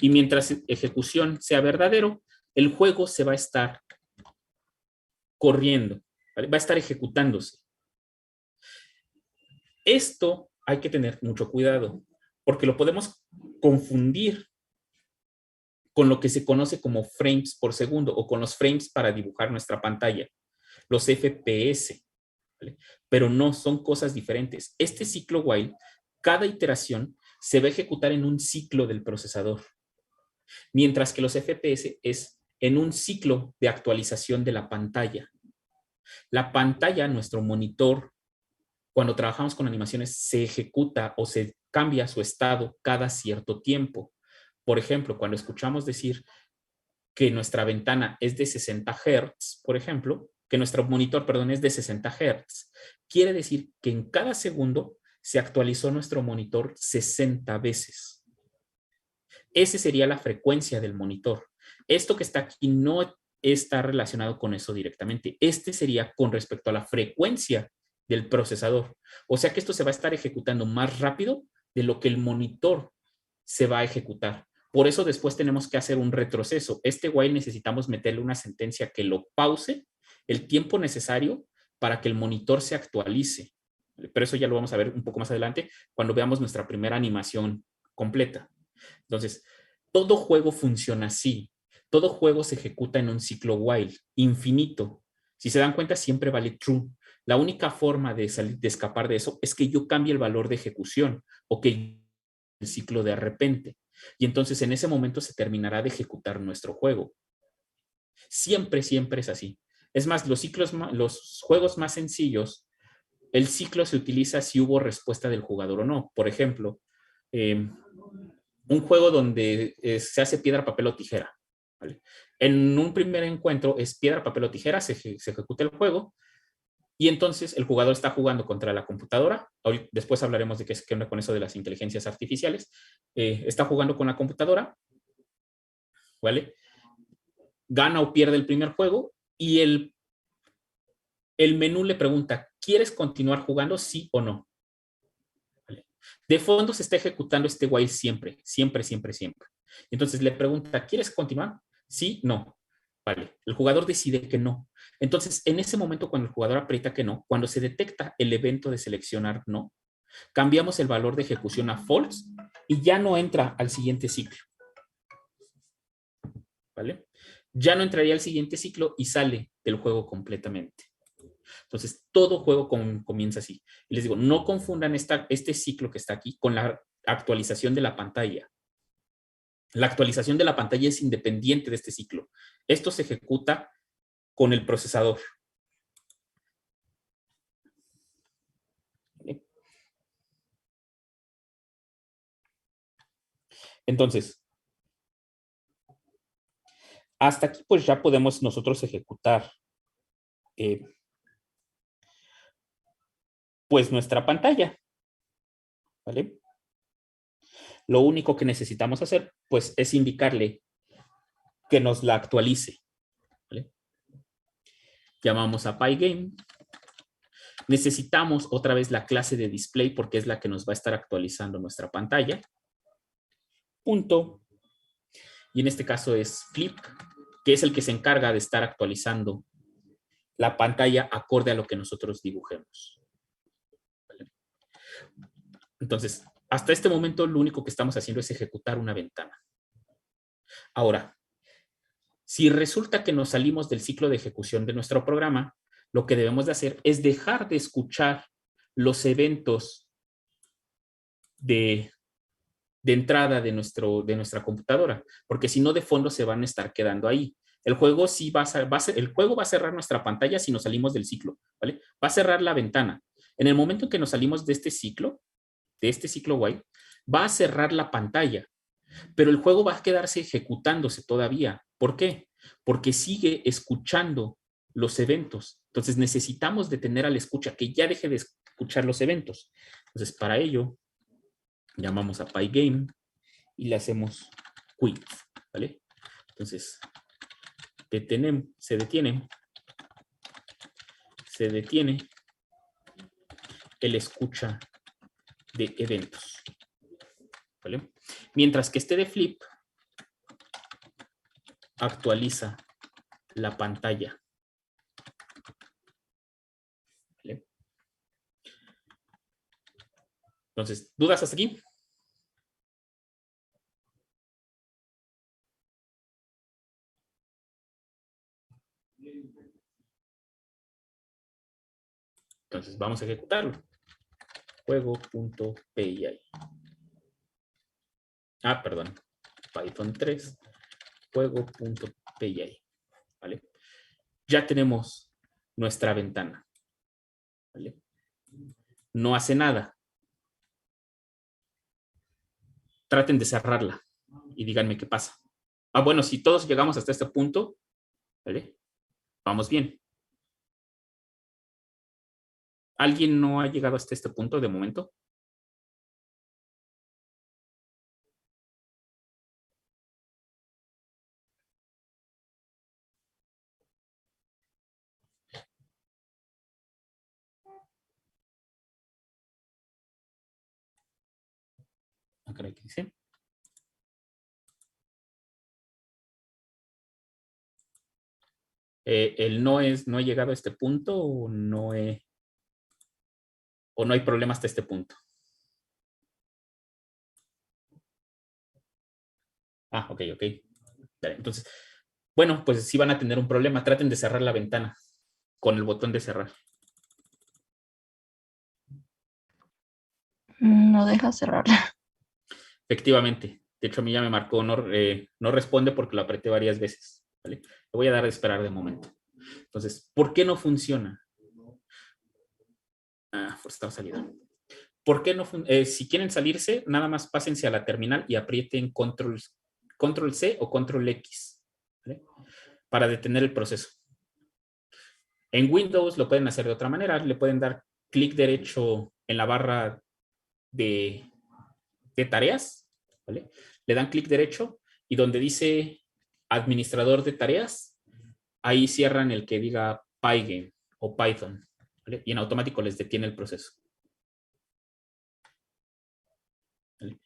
Speaker 1: Y mientras ejecución sea verdadero, el juego se va a estar corriendo, ¿vale? Va a estar ejecutándose. Esto hay que tener mucho cuidado, porque lo podemos confundir con lo que se conoce como frames por segundo o con los frames para dibujar nuestra pantalla, los FPS. ¿Vale? Pero no, son cosas diferentes. Este ciclo while, cada iteración se va a ejecutar en un ciclo del procesador, mientras que los FPS es en un ciclo de actualización de la pantalla. La pantalla, nuestro monitor, cuando trabajamos con animaciones, se ejecuta o se cambia su estado cada cierto tiempo. Por ejemplo, cuando escuchamos decir que nuestra ventana es de 60 Hz, por ejemplo, que nuestro monitor, perdón, es de 60 Hz, quiere decir que en cada segundo se actualizó nuestro monitor 60 veces. Esa sería la frecuencia del monitor. Esto que está aquí no está relacionado con eso directamente. Este sería con respecto a la frecuencia del procesador. O sea que esto se va a estar ejecutando más rápido de lo que el monitor se va a ejecutar. Por eso después tenemos que hacer un retroceso. Este while necesitamos meterle una sentencia que lo pause el tiempo necesario para que el monitor se actualice. Pero eso ya lo vamos a ver un poco más adelante cuando veamos nuestra primera animación completa. Entonces, todo juego funciona así. Todo juego se ejecuta en un ciclo while, infinito. Si se dan cuenta, siempre vale true. La única forma de escapar de eso es que yo cambie el valor de ejecución o que el ciclo de repente. Y entonces en ese momento se terminará de ejecutar nuestro juego. Siempre, siempre es así. Es más, los juegos más sencillos, el ciclo se utiliza si hubo respuesta del jugador o no. Por ejemplo, un juego donde se hace piedra, papel o tijera. ¿Vale? En un primer encuentro es piedra, papel o tijera, se ejecuta el juego y entonces el jugador está jugando contra la computadora. Después hablaremos de qué onda con eso de las inteligencias artificiales. Está jugando con la computadora, ¿vale? Gana o pierde el primer juego y el menú le pregunta, ¿quieres continuar jugando, sí o no? ¿Vale? De fondo se está ejecutando este while siempre, siempre, siempre, siempre. Entonces le pregunta, ¿quieres continuar? Sí, no. Vale, el jugador decide que no. Entonces, en ese momento, cuando el jugador aprieta que no, cuando se detecta el evento de seleccionar no, cambiamos el valor de ejecución a false y ya no entra al siguiente ciclo. ¿Vale? Ya no entraría al siguiente ciclo y sale del juego completamente. Entonces, todo juego comienza así. Y les digo, no confundan este ciclo que está aquí con la actualización de la pantalla. La actualización de la pantalla es independiente de este ciclo. Esto se ejecuta con el procesador. Entonces, hasta aquí pues ya podemos nosotros ejecutar pues nuestra pantalla, ¿vale? Lo único que necesitamos hacer pues es indicarle que nos la actualice, ¿vale? Llamamos a Pygame. Necesitamos otra vez la clase de display porque es la que nos va a estar actualizando nuestra pantalla. Punto. Y en este caso es flip, que es el que se encarga de estar actualizando la pantalla acorde a lo que nosotros dibujemos. ¿Vale? Entonces, hasta este momento lo único que estamos haciendo es ejecutar una ventana. Ahora, si resulta que nos salimos del ciclo de ejecución de nuestro programa, lo que debemos de hacer es dejar de escuchar los eventos de entrada de nuestra computadora, porque si no de fondo se van a estar quedando ahí. El juego sí el juego va a cerrar nuestra pantalla si nos salimos del ciclo, ¿vale? Va a cerrar la ventana. En el momento en que nos salimos de este ciclo while, va a cerrar la pantalla, pero el juego va a quedarse ejecutándose todavía. ¿Por qué? Porque sigue escuchando los eventos. Entonces necesitamos detener a la escucha, que ya deje de escuchar los eventos. Entonces para ello llamamos a Pygame y le hacemos quit, ¿vale? Entonces se detiene el escucha de eventos, ¿vale? Mientras que este de flip actualiza la pantalla, ¿vale? Entonces, ¿dudas hasta aquí? Entonces, vamos a ejecutarlo. Juego.py. Perdón. Python 3. Juego.py. ¿Vale? Ya tenemos nuestra ventana. ¿Vale? No hace nada. Traten de cerrarla y díganme qué pasa. Bueno, si todos llegamos hasta este punto, ¿vale? Vamos bien. ¿Alguien no ha llegado hasta este punto de momento? ¿qué dice? ¿El no he llegado a este punto o no hay problema hasta este punto? Ok. Vale, entonces, bueno, pues si van a tener un problema, traten de cerrar la ventana con el botón de cerrar.
Speaker 2: No deja cerrarla.
Speaker 1: Efectivamente, De hecho, a mí ya me marcó, no responde porque lo apreté varias veces. ¿Vale? Le voy a dar a esperar de momento. Entonces, ¿por qué no funciona? Por estar salido. ¿Por qué no si quieren salirse, nada más pásense a la terminal y aprieten control C o control X, ¿vale? Para detener el proceso. En Windows lo pueden hacer de otra manera. Le pueden dar clic derecho en la barra de tareas, ¿vale? Le dan clic derecho y donde dice administrador de tareas, ahí cierran el que diga Pygame o Python, ¿vale? Y en automático les detiene el proceso. ¿Vale?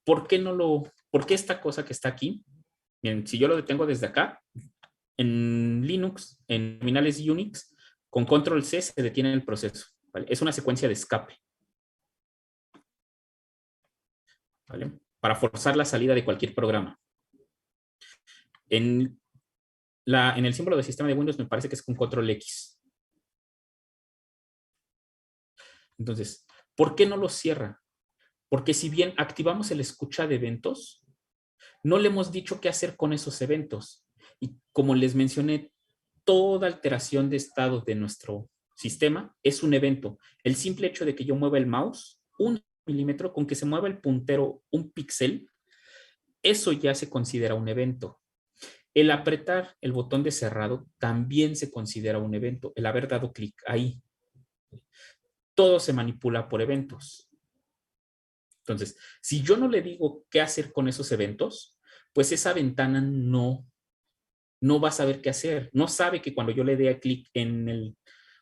Speaker 1: ¿Por qué esta cosa que está aquí? Bien, si yo lo detengo desde acá, en Linux, en terminales Unix, con control C se detiene el proceso, ¿vale? Es una secuencia de escape, ¿vale? Para forzar la salida de cualquier programa. En el símbolo del sistema de Windows me parece que es con control X. Entonces, ¿por qué no lo cierra? Porque si bien activamos el escucha de eventos, no le hemos dicho qué hacer con esos eventos. Y como les mencioné, toda alteración de estado de nuestro sistema es un evento. El simple hecho de que yo mueva el mouse 1 milímetro, con que se mueva el puntero 1 píxel, eso ya se considera un evento. El apretar el botón de cerrado también se considera un evento, el haber dado clic ahí. Todo se manipula por eventos. Entonces, si yo no le digo qué hacer con esos eventos, pues esa ventana no va a saber qué hacer. No sabe que cuando yo le dé clic en el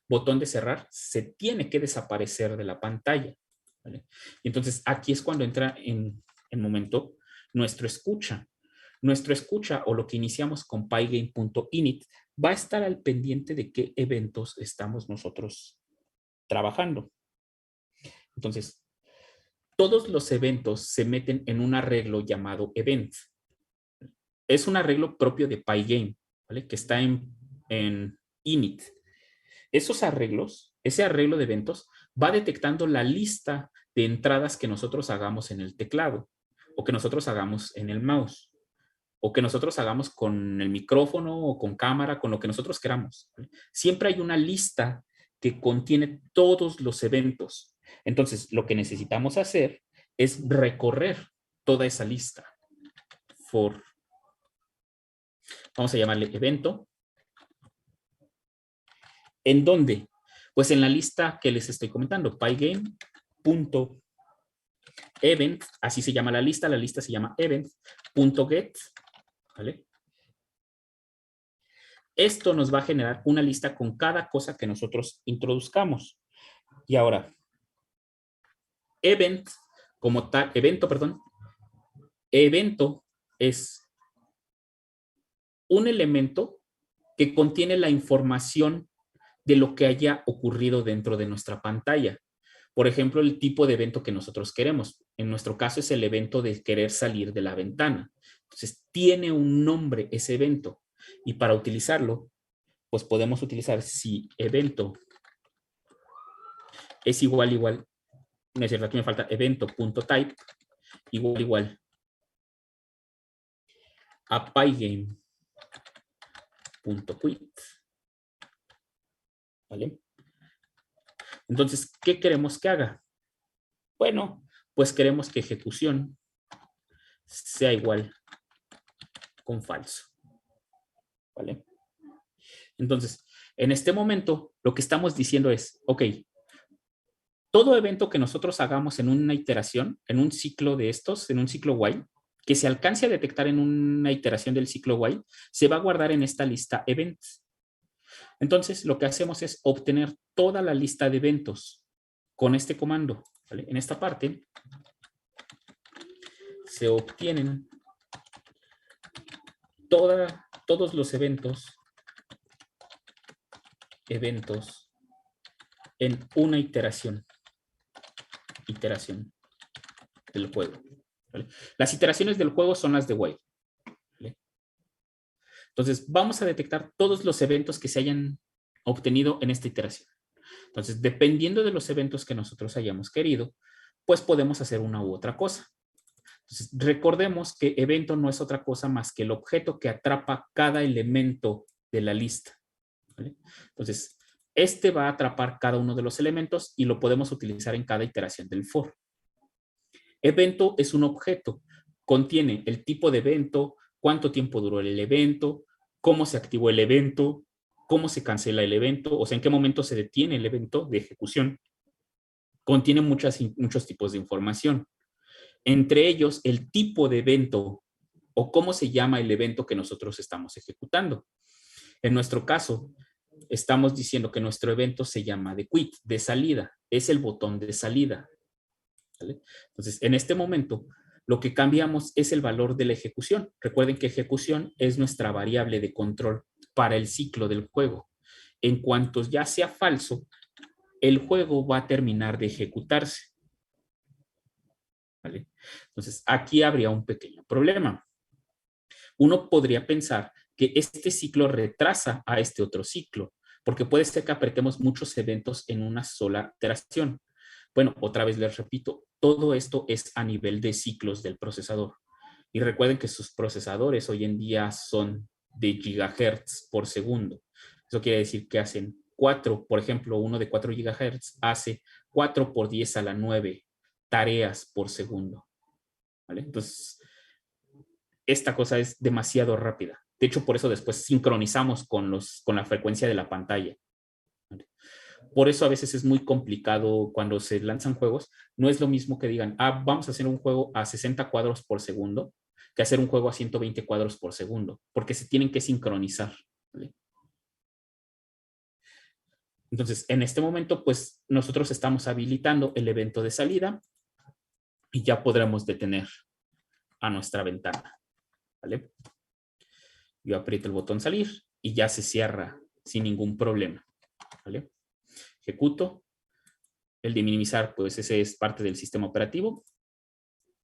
Speaker 1: botón de cerrar, se tiene que desaparecer de la pantalla, ¿vale? Y entonces aquí es cuando entra en momento nuestro escucha. Nuestro escucha, o lo que iniciamos con pygame.init, va a estar al pendiente de qué eventos estamos nosotros trabajando. Entonces, todos los eventos se meten en un arreglo llamado event. Es un arreglo propio de Pygame, ¿vale? Que está en init. Esos arreglos, ese arreglo de eventos, va detectando la lista de entradas que nosotros hagamos en el teclado, o que nosotros hagamos en el mouse, o que nosotros hagamos con el micrófono o con cámara, con lo que nosotros queramos, ¿vale? Siempre hay una lista que contiene todos los eventos. Entonces, lo que necesitamos hacer es recorrer toda esa lista. Vamos a llamarle evento. ¿En dónde? Pues en la lista que les estoy comentando, pygame.event, así se llama la lista se llama event.get, ¿vale? Esto nos va a generar una lista con cada cosa que nosotros introduzcamos. Y ahora, evento es un elemento que contiene la información de lo que haya ocurrido dentro de nuestra pantalla. Por ejemplo, el tipo de evento que nosotros queremos. En nuestro caso es el evento de querer salir de la ventana. Entonces, tiene un nombre ese evento. Y para utilizarlo, pues podemos utilizar si evento es igual, no es cierto, aquí me falta evento.type igual a pygame.quit. ¿Vale? Entonces, ¿qué queremos que haga? Bueno, pues queremos que ejecución sea igual con falso. ¿Vale? Entonces, en este momento, lo que estamos diciendo es, ok, todo evento que nosotros hagamos en una iteración, en un ciclo de estos, en un ciclo while, que se alcance a detectar en una iteración del ciclo while, se va a guardar en esta lista events. Entonces, lo que hacemos es obtener toda la lista de eventos con este comando, ¿vale? En esta parte se obtienen todos los eventos en una iteración del juego, ¿vale? Las iteraciones del juego son las de while, ¿vale? Entonces, vamos a detectar todos los eventos que se hayan obtenido en esta iteración. Entonces, dependiendo de los eventos que nosotros hayamos querido, pues podemos hacer una u otra cosa. Entonces, recordemos que evento no es otra cosa más que el objeto que atrapa cada elemento de la lista, ¿vale? Entonces, este va a atrapar cada uno de los elementos y lo podemos utilizar en cada iteración del for. Evento es un objeto, contiene el tipo de evento, cuánto tiempo duró el evento, cómo se activó el evento, cómo se cancela el evento, o sea, en qué momento se detiene el evento de ejecución. Contiene muchos tipos de información. Entre ellos, el tipo de evento o cómo se llama el evento que nosotros estamos ejecutando. En nuestro caso, estamos diciendo que nuestro evento se llama de quit, de salida. Es el botón de salida, ¿vale? Entonces, en este momento, lo que cambiamos es el valor de la ejecución. Recuerden que ejecución es nuestra variable de control para el ciclo del juego. En cuanto ya sea falso, el juego va a terminar de ejecutarse, ¿vale? Entonces, aquí habría un pequeño problema. Uno podría pensar que este ciclo retrasa a este otro ciclo, porque puede ser que apretemos muchos eventos en una sola iteración. Bueno, otra vez les repito, todo esto es a nivel de ciclos del procesador. Y recuerden que sus procesadores hoy en día son de gigahertz por segundo. Eso quiere decir que hacen 4, por ejemplo, uno de 4 gigahertz hace 4 por 10 a la 9 tareas por segundo, ¿vale? Entonces, esta cosa es demasiado rápida. De hecho, por eso después sincronizamos con la frecuencia de la pantalla. Por eso a veces es muy complicado cuando se lanzan juegos. No es lo mismo que digan, vamos a hacer un juego a 60 cuadros por segundo, que hacer un juego a 120 cuadros por segundo, porque se tienen que sincronizar, ¿vale? Entonces, en este momento, pues nosotros estamos habilitando el evento de salida y ya podremos detener a nuestra ventana, ¿vale? Yo aprieto el botón salir y ya se cierra sin ningún problema, ¿vale? Ejecuto. El de minimizar, pues ese es parte del sistema operativo,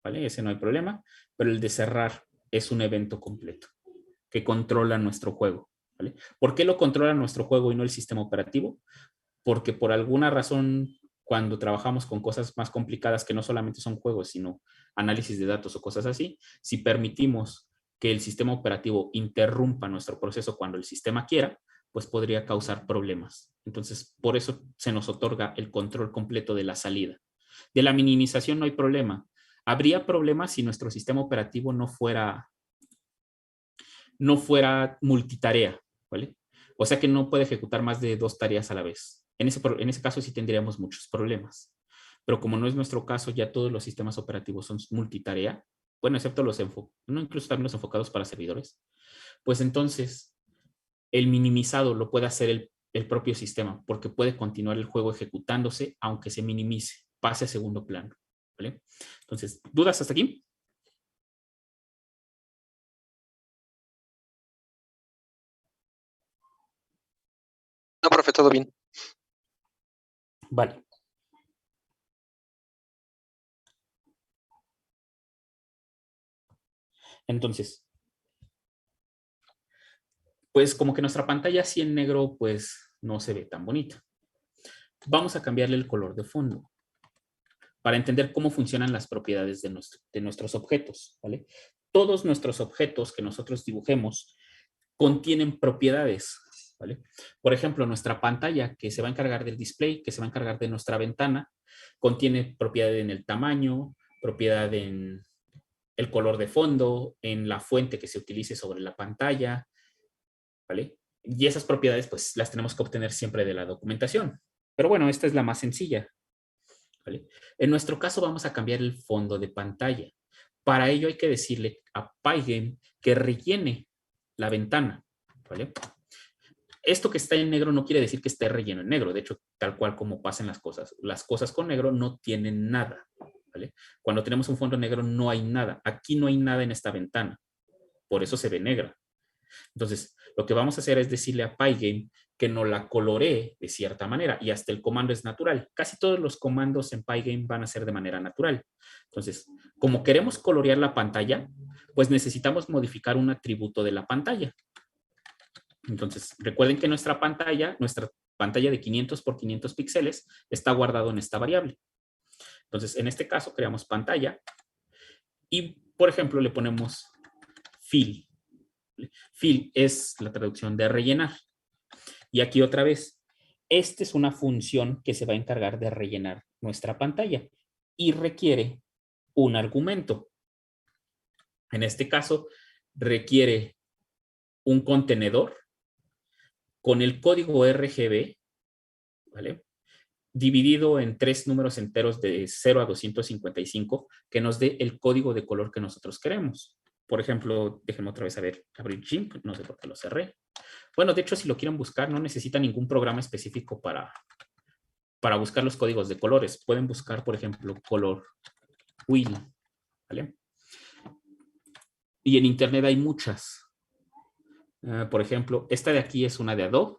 Speaker 1: ¿vale? Ese no hay problema, pero el de cerrar es un evento completo que controla nuestro juego, ¿vale? ¿Por qué lo controla nuestro juego y no el sistema operativo? Porque por alguna razón, cuando trabajamos con cosas más complicadas que no solamente son juegos, sino análisis de datos o cosas así, si permitimos que el sistema operativo interrumpa nuestro proceso cuando el sistema quiera, pues podría causar problemas. Entonces, por eso se nos otorga el control completo de la salida. De la minimización no hay problema. Habría problemas si nuestro sistema operativo no fuera multitarea, ¿vale? O sea que no puede ejecutar más de 2 tareas a la vez. En ese caso sí tendríamos muchos problemas. Pero como no es nuestro caso, ya todos los sistemas operativos son multitarea, bueno, excepto no, incluso también los enfocados para servidores, pues entonces el minimizado lo puede hacer el propio sistema, porque puede continuar el juego ejecutándose, aunque se minimice, pase a segundo plano, ¿vale? Entonces, ¿dudas hasta aquí?
Speaker 3: No, profe, todo bien.
Speaker 1: Vale. Entonces, pues como que nuestra pantalla así en negro, pues no se ve tan bonita. Vamos a cambiarle el color de fondo para entender cómo funcionan las propiedades de nuestros objetos, ¿vale? Todos nuestros objetos que nosotros dibujemos contienen propiedades, ¿vale? Por ejemplo, nuestra pantalla, que se va a encargar del display, que se va a encargar de nuestra ventana, contiene propiedad en el tamaño, propiedad en el color de fondo, en la fuente que se utilice sobre la pantalla, ¿vale? Y esas propiedades, pues, las tenemos que obtener siempre de la documentación. Pero bueno, esta es la más sencilla, ¿vale? En nuestro caso vamos a cambiar el fondo de pantalla. Para ello hay que decirle a Pygame que rellene la ventana, ¿vale? Esto que está en negro no quiere decir que esté relleno en negro. De hecho, tal cual como pasan las cosas con negro no tienen nada, ¿vale? Cuando tenemos un fondo negro no hay nada. Aquí no hay nada en esta ventana. Por eso se ve negra. Entonces, lo que vamos a hacer es decirle a Pygame que no la coloree de cierta manera y hasta el comando es natural. Casi todos los comandos en Pygame van a ser de manera natural. Entonces, como queremos colorear la pantalla, pues necesitamos modificar un atributo de la pantalla. Entonces, recuerden que nuestra pantalla de 500 por 500 píxeles está guardado en esta variable. Entonces, en este caso, creamos pantalla Y, por ejemplo, le ponemos fill. Fill es la traducción de rellenar. Y aquí otra vez, esta es una función que se va a encargar de rellenar nuestra pantalla y requiere un argumento. En este caso, requiere un contenedor con el código RGB, ¿vale? Dividido en 3 números enteros de 0 a 255, que nos dé el código de color que nosotros queremos. Por ejemplo, déjenme otra vez abrir GIMP, no sé por qué lo cerré. Bueno, de hecho, si lo quieren buscar, no necesita ningún programa específico para buscar los códigos de colores. Pueden buscar, por ejemplo, color wheel, ¿vale? Y en internet hay muchas. Por ejemplo, esta de aquí es una de Adobe,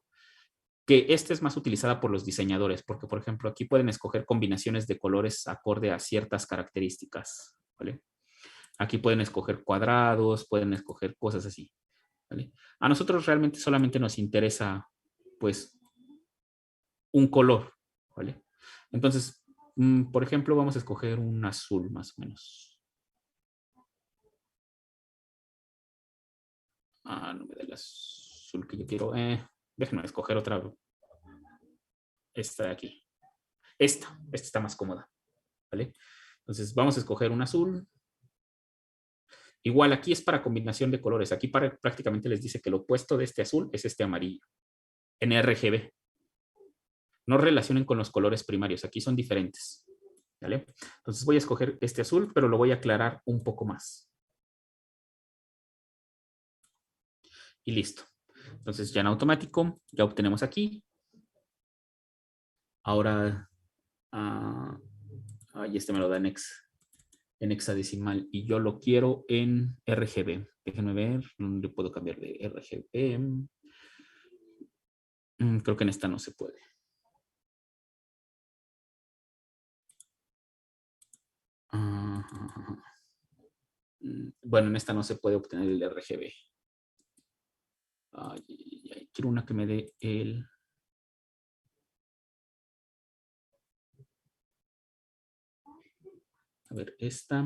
Speaker 1: que esta es más utilizada por los diseñadores, porque, por ejemplo, aquí pueden escoger combinaciones de colores acorde a ciertas características, ¿vale? Aquí pueden escoger cuadrados, pueden escoger cosas así, ¿vale? A nosotros realmente solamente nos interesa, pues, un color, ¿vale? Entonces, por ejemplo, vamos a escoger un azul, más o menos. No me da el azul que yo quiero. Déjenme escoger otra. Esta de aquí. Esta está más cómoda, ¿vale? Entonces, vamos a escoger un azul. Igual, aquí es para combinación de colores. Aquí prácticamente les dice que lo opuesto de este azul es este amarillo. En RGB. No relacionen con los colores primarios. Aquí son diferentes, ¿vale? Entonces, voy a escoger este azul, pero lo voy a aclarar un poco más. Y listo. Entonces, ya en automático, ya obtenemos aquí. Ahora, este me lo da en hexadecimal y yo lo quiero en RGB. Déjenme ver dónde puedo cambiar de RGB. Creo que en esta no se puede. Bueno, en esta no se puede obtener el RGB. Quiero una que me dé el... A ver, esta...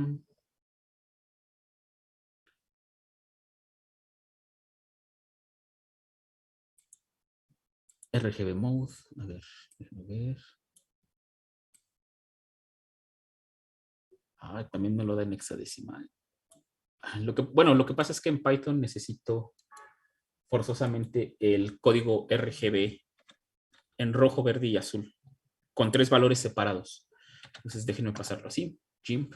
Speaker 1: RGB mode. A ver, déjame ver. También me lo da en hexadecimal. Lo que pasa es que en Python necesito forzosamente el código RGB en rojo, verde y azul, con 3 valores separados. Entonces déjenme pasarlo así. GIMP.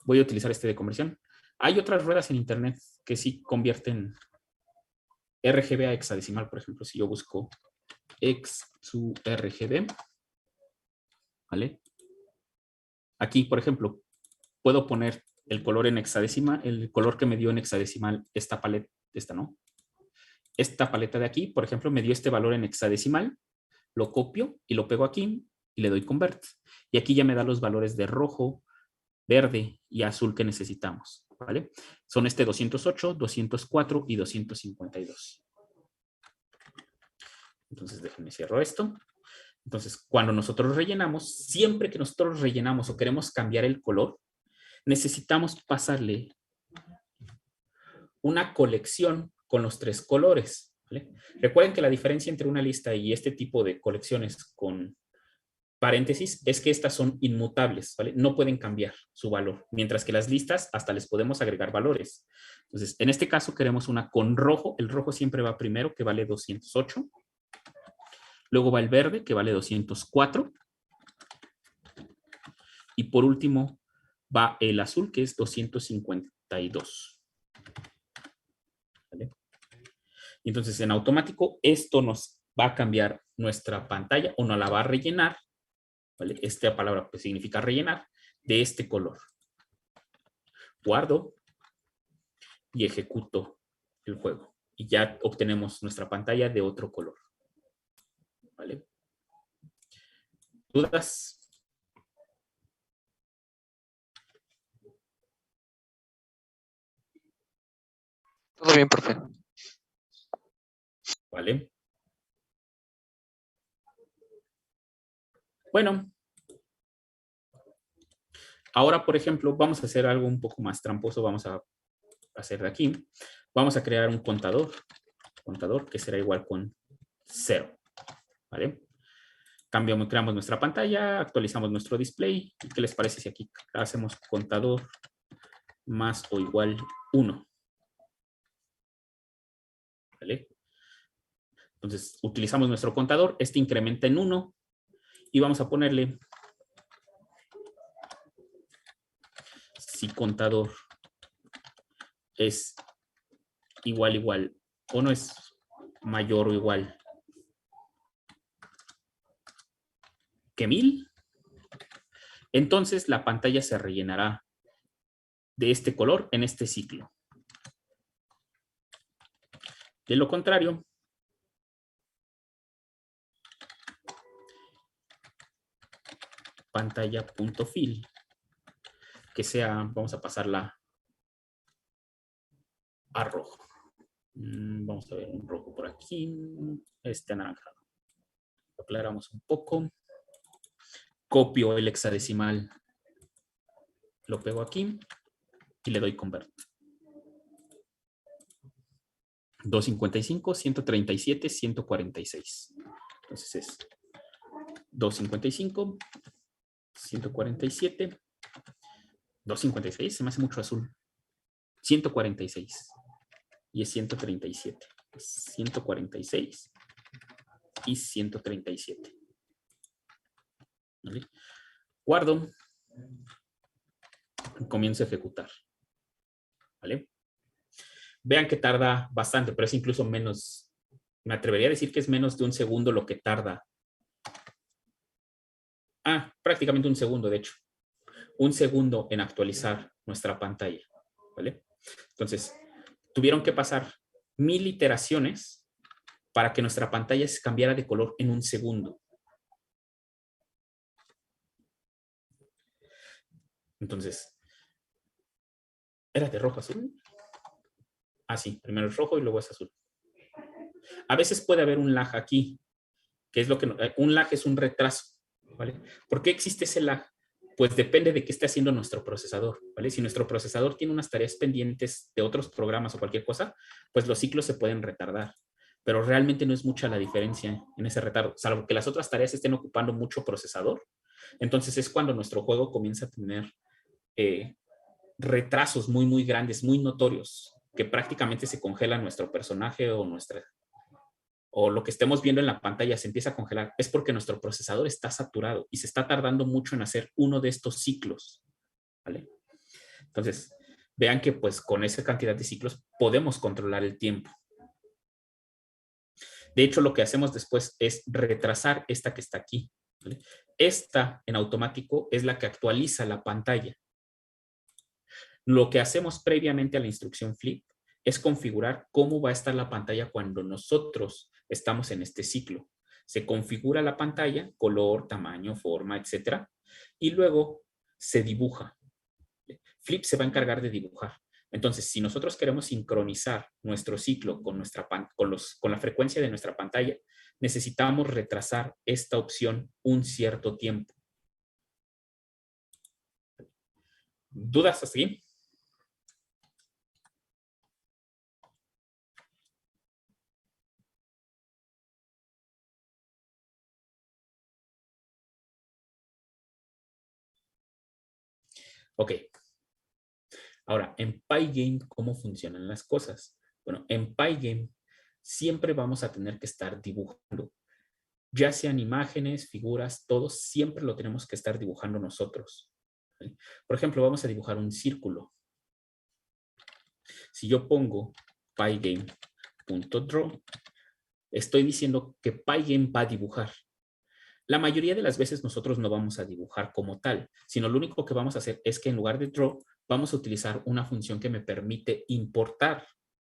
Speaker 1: Voy a utilizar este de conversión. Hay otras ruedas en internet que sí convierten RGB a hexadecimal. Por ejemplo, si yo busco hex to RGB, ¿vale? Aquí, por ejemplo, puedo poner el color en hexadecimal, el color que me dio en hexadecimal esta paleta, ¿no? Esta paleta de aquí, por ejemplo, me dio este valor en hexadecimal, lo copio y lo pego aquí y le doy convert. Y aquí ya me da los valores de rojo, verde y azul que necesitamos, ¿vale? Son 208, 204 y 252. Entonces, déjenme cierro esto. Entonces, cuando nosotros rellenamos, siempre que nosotros rellenamos o queremos cambiar el color, necesitamos pasarle una colección con los 3 colores, ¿vale? Recuerden que la diferencia entre una lista y este tipo de colecciones con paréntesis es que estas son inmutables, ¿vale? No pueden cambiar su valor, mientras que las listas hasta les podemos agregar valores. Entonces, en este caso queremos una con rojo. El rojo siempre va primero, que vale 208. Luego va el verde, que vale 204. Y por último va el azul, que es 252. ¿Vale? Entonces, en automático, esto nos va a cambiar nuestra pantalla o nos la va a rellenar, ¿vale? Esta palabra pues, significa rellenar, de este color. Guardo y ejecuto el juego. Y ya obtenemos nuestra pantalla de otro color. ¿Vale? ¿Dudas?
Speaker 3: Todo bien, profe.
Speaker 1: ¿Vale? Bueno. Ahora, por ejemplo, vamos a hacer algo un poco más tramposo. Vamos a hacer de aquí. Vamos a crear un contador que será igual con 0. ¿Vale? Creamos nuestra pantalla, actualizamos nuestro display. ¿Y qué les parece si aquí hacemos contador más o igual 1? ¿Vale? Entonces, utilizamos nuestro contador. Este incrementa en 1. Y vamos a ponerle si contador es igual o no es mayor o igual que 1000, entonces la pantalla se rellenará de este color en este ciclo. De lo contrario, pantalla.fill, que sea, vamos a pasarla a rojo. Vamos a ver un rojo por aquí, este anaranjado. Lo aclaramos un poco. Copio el hexadecimal, lo pego aquí y le doy convert. 255, 137, 146. Entonces es 255, 147, 256, se me hace mucho azul. 146 y es 137. 146 y 137. ¿Vale? Guardo. Comienzo a ejecutar. ¿Vale? Vean que tarda bastante, pero es incluso menos. Me atrevería a decir que es menos de un segundo lo que tarda. Prácticamente un segundo, de hecho. Un segundo en actualizar nuestra pantalla. ¿Vale? Entonces, tuvieron que pasar 1000 iteraciones para que nuestra pantalla se cambiara de color en un segundo. Entonces, ¿era de rojo azul? Sí, primero es rojo y luego es azul. A veces puede haber un lag aquí, que es lo que un lag es un retraso, ¿vale? ¿Por qué existe ese lag? Pues depende de qué esté haciendo nuestro procesador, ¿vale? Si nuestro procesador tiene unas tareas pendientes de otros programas o cualquier cosa, pues los ciclos se pueden retardar. Pero realmente no es mucha la diferencia en ese retardo, salvo que las otras tareas estén ocupando mucho procesador. Entonces es cuando nuestro juego comienza a tener retrasos muy, muy grandes, muy notorios, que prácticamente se congela nuestro personaje o lo que estemos viendo en la pantalla se empieza a congelar. Es porque nuestro procesador está saturado y se está tardando mucho en hacer uno de estos ciclos. ¿Vale? Entonces, vean que pues con esa cantidad de ciclos podemos controlar el tiempo. De hecho, lo que hacemos después es retrasar esta que está aquí. ¿Vale? Esta en automático es la que actualiza la pantalla. Lo que hacemos previamente a la instrucción flip es configurar cómo va a estar la pantalla cuando nosotros estamos en este ciclo. Se configura la pantalla, color, tamaño, forma, etc. Y luego se dibuja. Flip se va a encargar de dibujar. Entonces, si nosotros queremos sincronizar nuestro ciclo con la frecuencia de nuestra pantalla, necesitamos retrasar esta opción un cierto tiempo. ¿Dudas hasta aquí? Ok. Ahora, en Pygame, ¿cómo funcionan las cosas? Bueno, en Pygame siempre vamos a tener que estar dibujando. Ya sean imágenes, figuras, todos siempre lo tenemos que estar dibujando nosotros. ¿Vale? Por ejemplo, vamos a dibujar un círculo. Si yo pongo pygame.draw, estoy diciendo que Pygame va a dibujar. La mayoría de las veces nosotros no vamos a dibujar como tal, sino lo único que vamos a hacer es que en lugar de draw, vamos a utilizar una función que me permite importar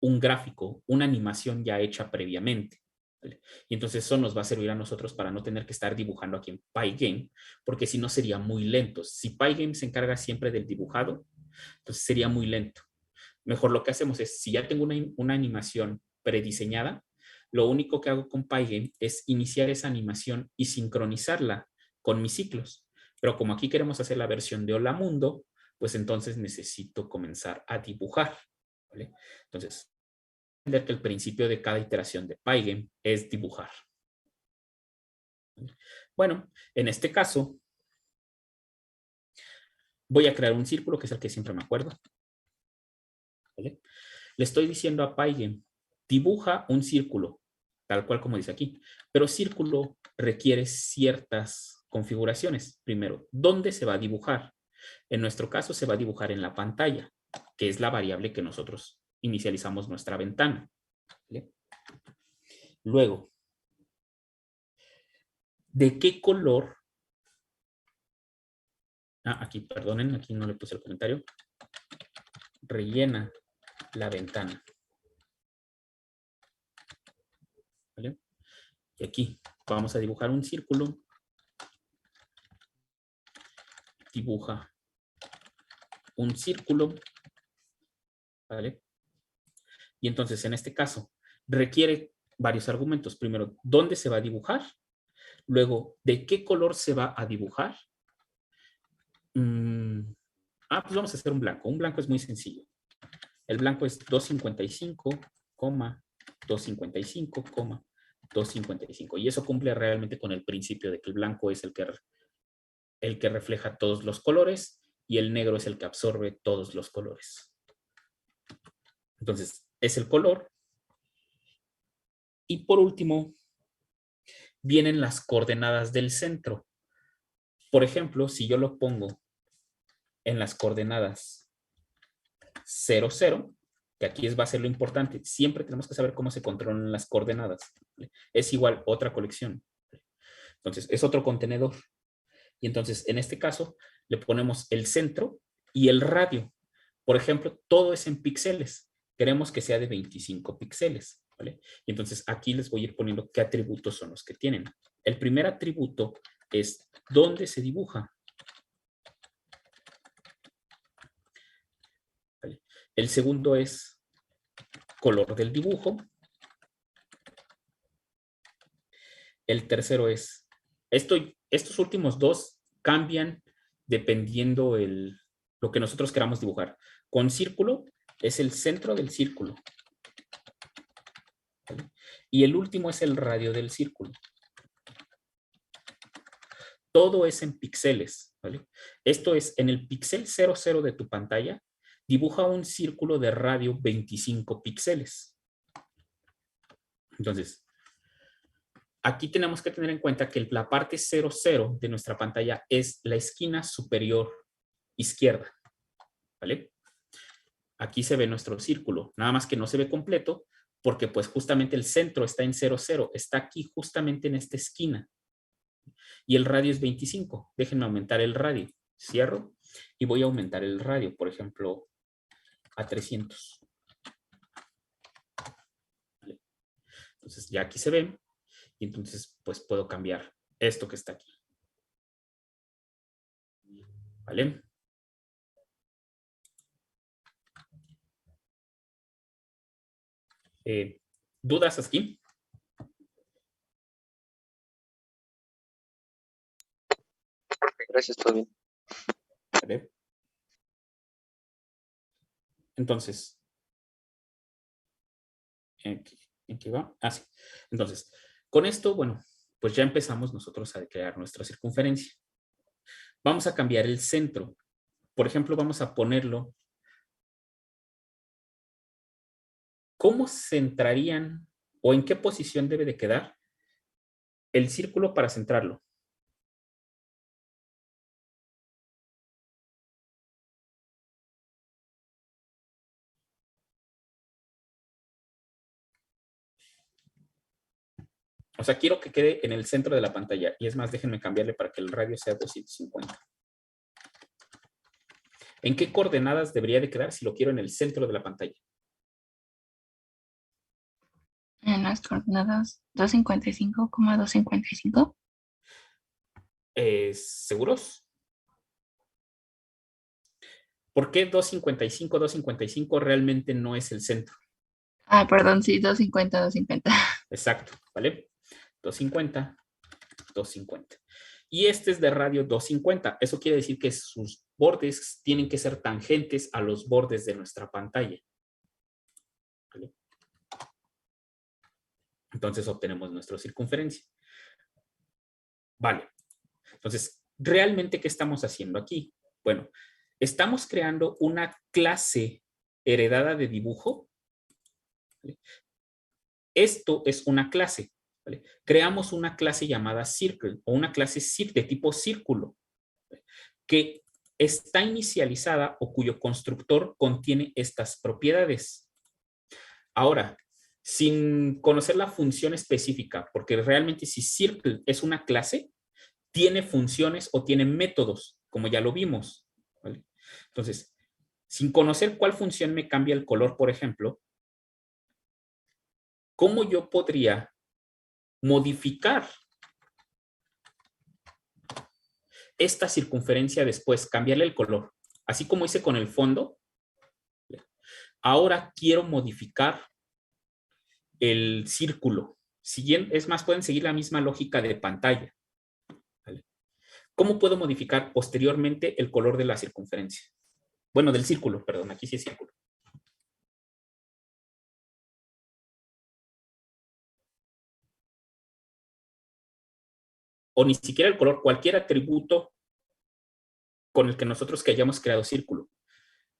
Speaker 1: un gráfico, una animación ya hecha previamente. ¿Vale? Y entonces eso nos va a servir a nosotros para no tener que estar dibujando aquí en Pygame, porque si no sería muy lento. Si Pygame se encarga siempre del dibujado, entonces sería muy lento. Mejor lo que hacemos es, si ya tengo una animación prediseñada, lo único que hago con Pygame es iniciar esa animación y sincronizarla con mis ciclos. Pero como aquí queremos hacer la versión de Hola Mundo, pues entonces necesito comenzar a dibujar, ¿vale? Entonces, entender que el principio de cada iteración de Pygame es dibujar. Bueno, en este caso, voy a crear un círculo, que es el que siempre me acuerdo, ¿vale? Le estoy diciendo a Pygame, dibuja un círculo, tal cual como dice aquí, pero círculo requiere ciertas configuraciones. Primero, ¿dónde se va a dibujar? En nuestro caso se va a dibujar en la pantalla, que es la variable que nosotros inicializamos nuestra ventana, ¿vale? Luego, ¿de qué color? Aquí, perdonen, aquí no le puse el comentario. Rellena la ventana, ¿vale? Y aquí vamos a dibujar un círculo. Dibuja un círculo, ¿vale? Y entonces, en este caso, requiere varios argumentos. Primero, ¿dónde se va a dibujar? Luego, ¿de qué color se va a dibujar? Pues vamos a hacer un blanco. Un blanco es muy sencillo. El blanco es 255, 255, 255. Y eso cumple realmente con el principio de que el blanco es el que refleja todos los colores y el negro es el que absorbe todos los colores. Entonces, es el color. Y por último, vienen las coordenadas del centro. Por ejemplo, si yo lo pongo en las coordenadas 0, 0, que aquí va a ser lo importante, siempre tenemos que saber cómo se controlan las coordenadas. Es igual otra colección. Entonces, es otro contenedor. Y entonces, en este caso, le ponemos el centro y el radio. Por ejemplo, todo es en píxeles. Queremos que sea de 25 píxeles, ¿vale? Y entonces, aquí les voy a ir poniendo qué atributos son los que tienen. El primer atributo es dónde se dibuja. ¿Vale? El segundo es color del dibujo. El tercero es, estos últimos dos cambian dependiendo lo que nosotros queramos dibujar. Con círculo es el centro del círculo, ¿vale? Y el último es el radio del círculo. Todo es en píxeles, ¿vale? Esto es, en el píxel 00 de tu pantalla, dibuja un círculo de radio 25 píxeles. Entonces, aquí tenemos que tener en cuenta que la parte 00 de nuestra pantalla es la esquina superior izquierda, ¿vale? Aquí se ve nuestro círculo, nada más que no se ve completo porque pues justamente el centro está en 00, está aquí justamente en esta esquina. Y el radio es 25. Déjenme aumentar el radio. Cierro y voy a aumentar el radio, por ejemplo, a 300. ¿Vale? Entonces ya aquí se ven y entonces pues puedo cambiar esto que está aquí. ¿Vale? ¿Dudas aquí?
Speaker 3: Gracias, todo bien.
Speaker 1: ¿Vale? Entonces, ¿en qué va? Sí. Entonces, con esto, bueno, pues ya empezamos nosotros a crear nuestra circunferencia. Vamos a cambiar el centro. Por ejemplo, vamos a ponerlo. ¿Cómo centrarían o en qué posición debe de quedar el círculo para centrarlo? O sea, quiero que quede en el centro de la pantalla. Y es más, déjenme cambiarle para que el radio sea 250. ¿En qué coordenadas debería de quedar si lo quiero en el centro de la pantalla?
Speaker 2: En las coordenadas 255,255.
Speaker 1: ¿Seguros? ¿Por qué 255, 255 realmente no es el centro?
Speaker 2: Perdón, sí, 250, 250.
Speaker 1: Exacto, ¿vale? 250, 250. Y este es de radio 250. Eso quiere decir que sus bordes tienen que ser tangentes a los bordes de nuestra pantalla. ¿Vale? Entonces obtenemos nuestra circunferencia. Vale. Entonces, ¿realmente qué estamos haciendo aquí? Bueno, estamos creando una clase heredada de dibujo. ¿Vale? Esto es una clase. ¿Vale? Creamos una clase llamada circle o una clase de tipo círculo, ¿vale? Que está inicializada o cuyo constructor contiene estas propiedades. Ahora, sin conocer la función específica, porque realmente si circle es una clase, tiene funciones o tiene métodos, como ya lo vimos, ¿vale? Entonces, sin conocer cuál función me cambia el color, por ejemplo, ¿cómo yo podría modificar esta circunferencia después, cambiarle el color? Así como hice con el fondo, ahora quiero modificar el círculo. Es más, pueden seguir la misma lógica de pantalla. ¿Vale? ¿Cómo puedo modificar posteriormente el color de la circunferencia? Bueno, del círculo, perdón, aquí sí es círculo. O ni siquiera el color, cualquier atributo con el que nosotros que hayamos creado círculo.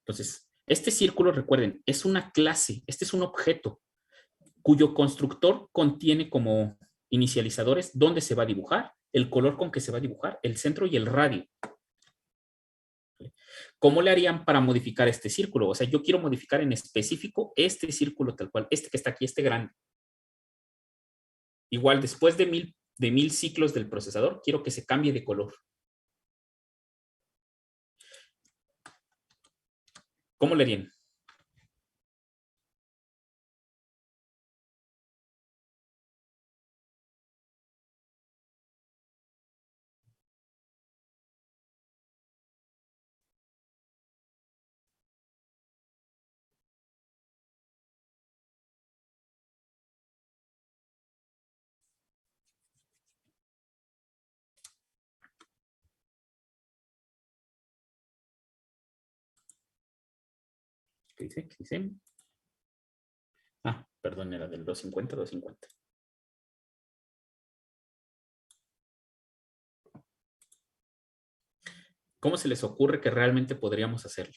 Speaker 1: Entonces, este círculo, recuerden, es una clase, este es un objeto cuyo constructor contiene como inicializadores dónde se va a dibujar, el color con que se va a dibujar, el centro y el radio. ¿Cómo le harían para modificar este círculo? O sea, yo quiero modificar en específico este círculo tal cual, este que está aquí, este grande. Igual, después de mil ciclos del procesador, quiero que se cambie de color. ¿Cómo le harían? ¿Qué dice? ¿Qué dice? Ah, perdón, era del 250, 250. ¿Cómo se les ocurre que realmente podríamos hacerlo?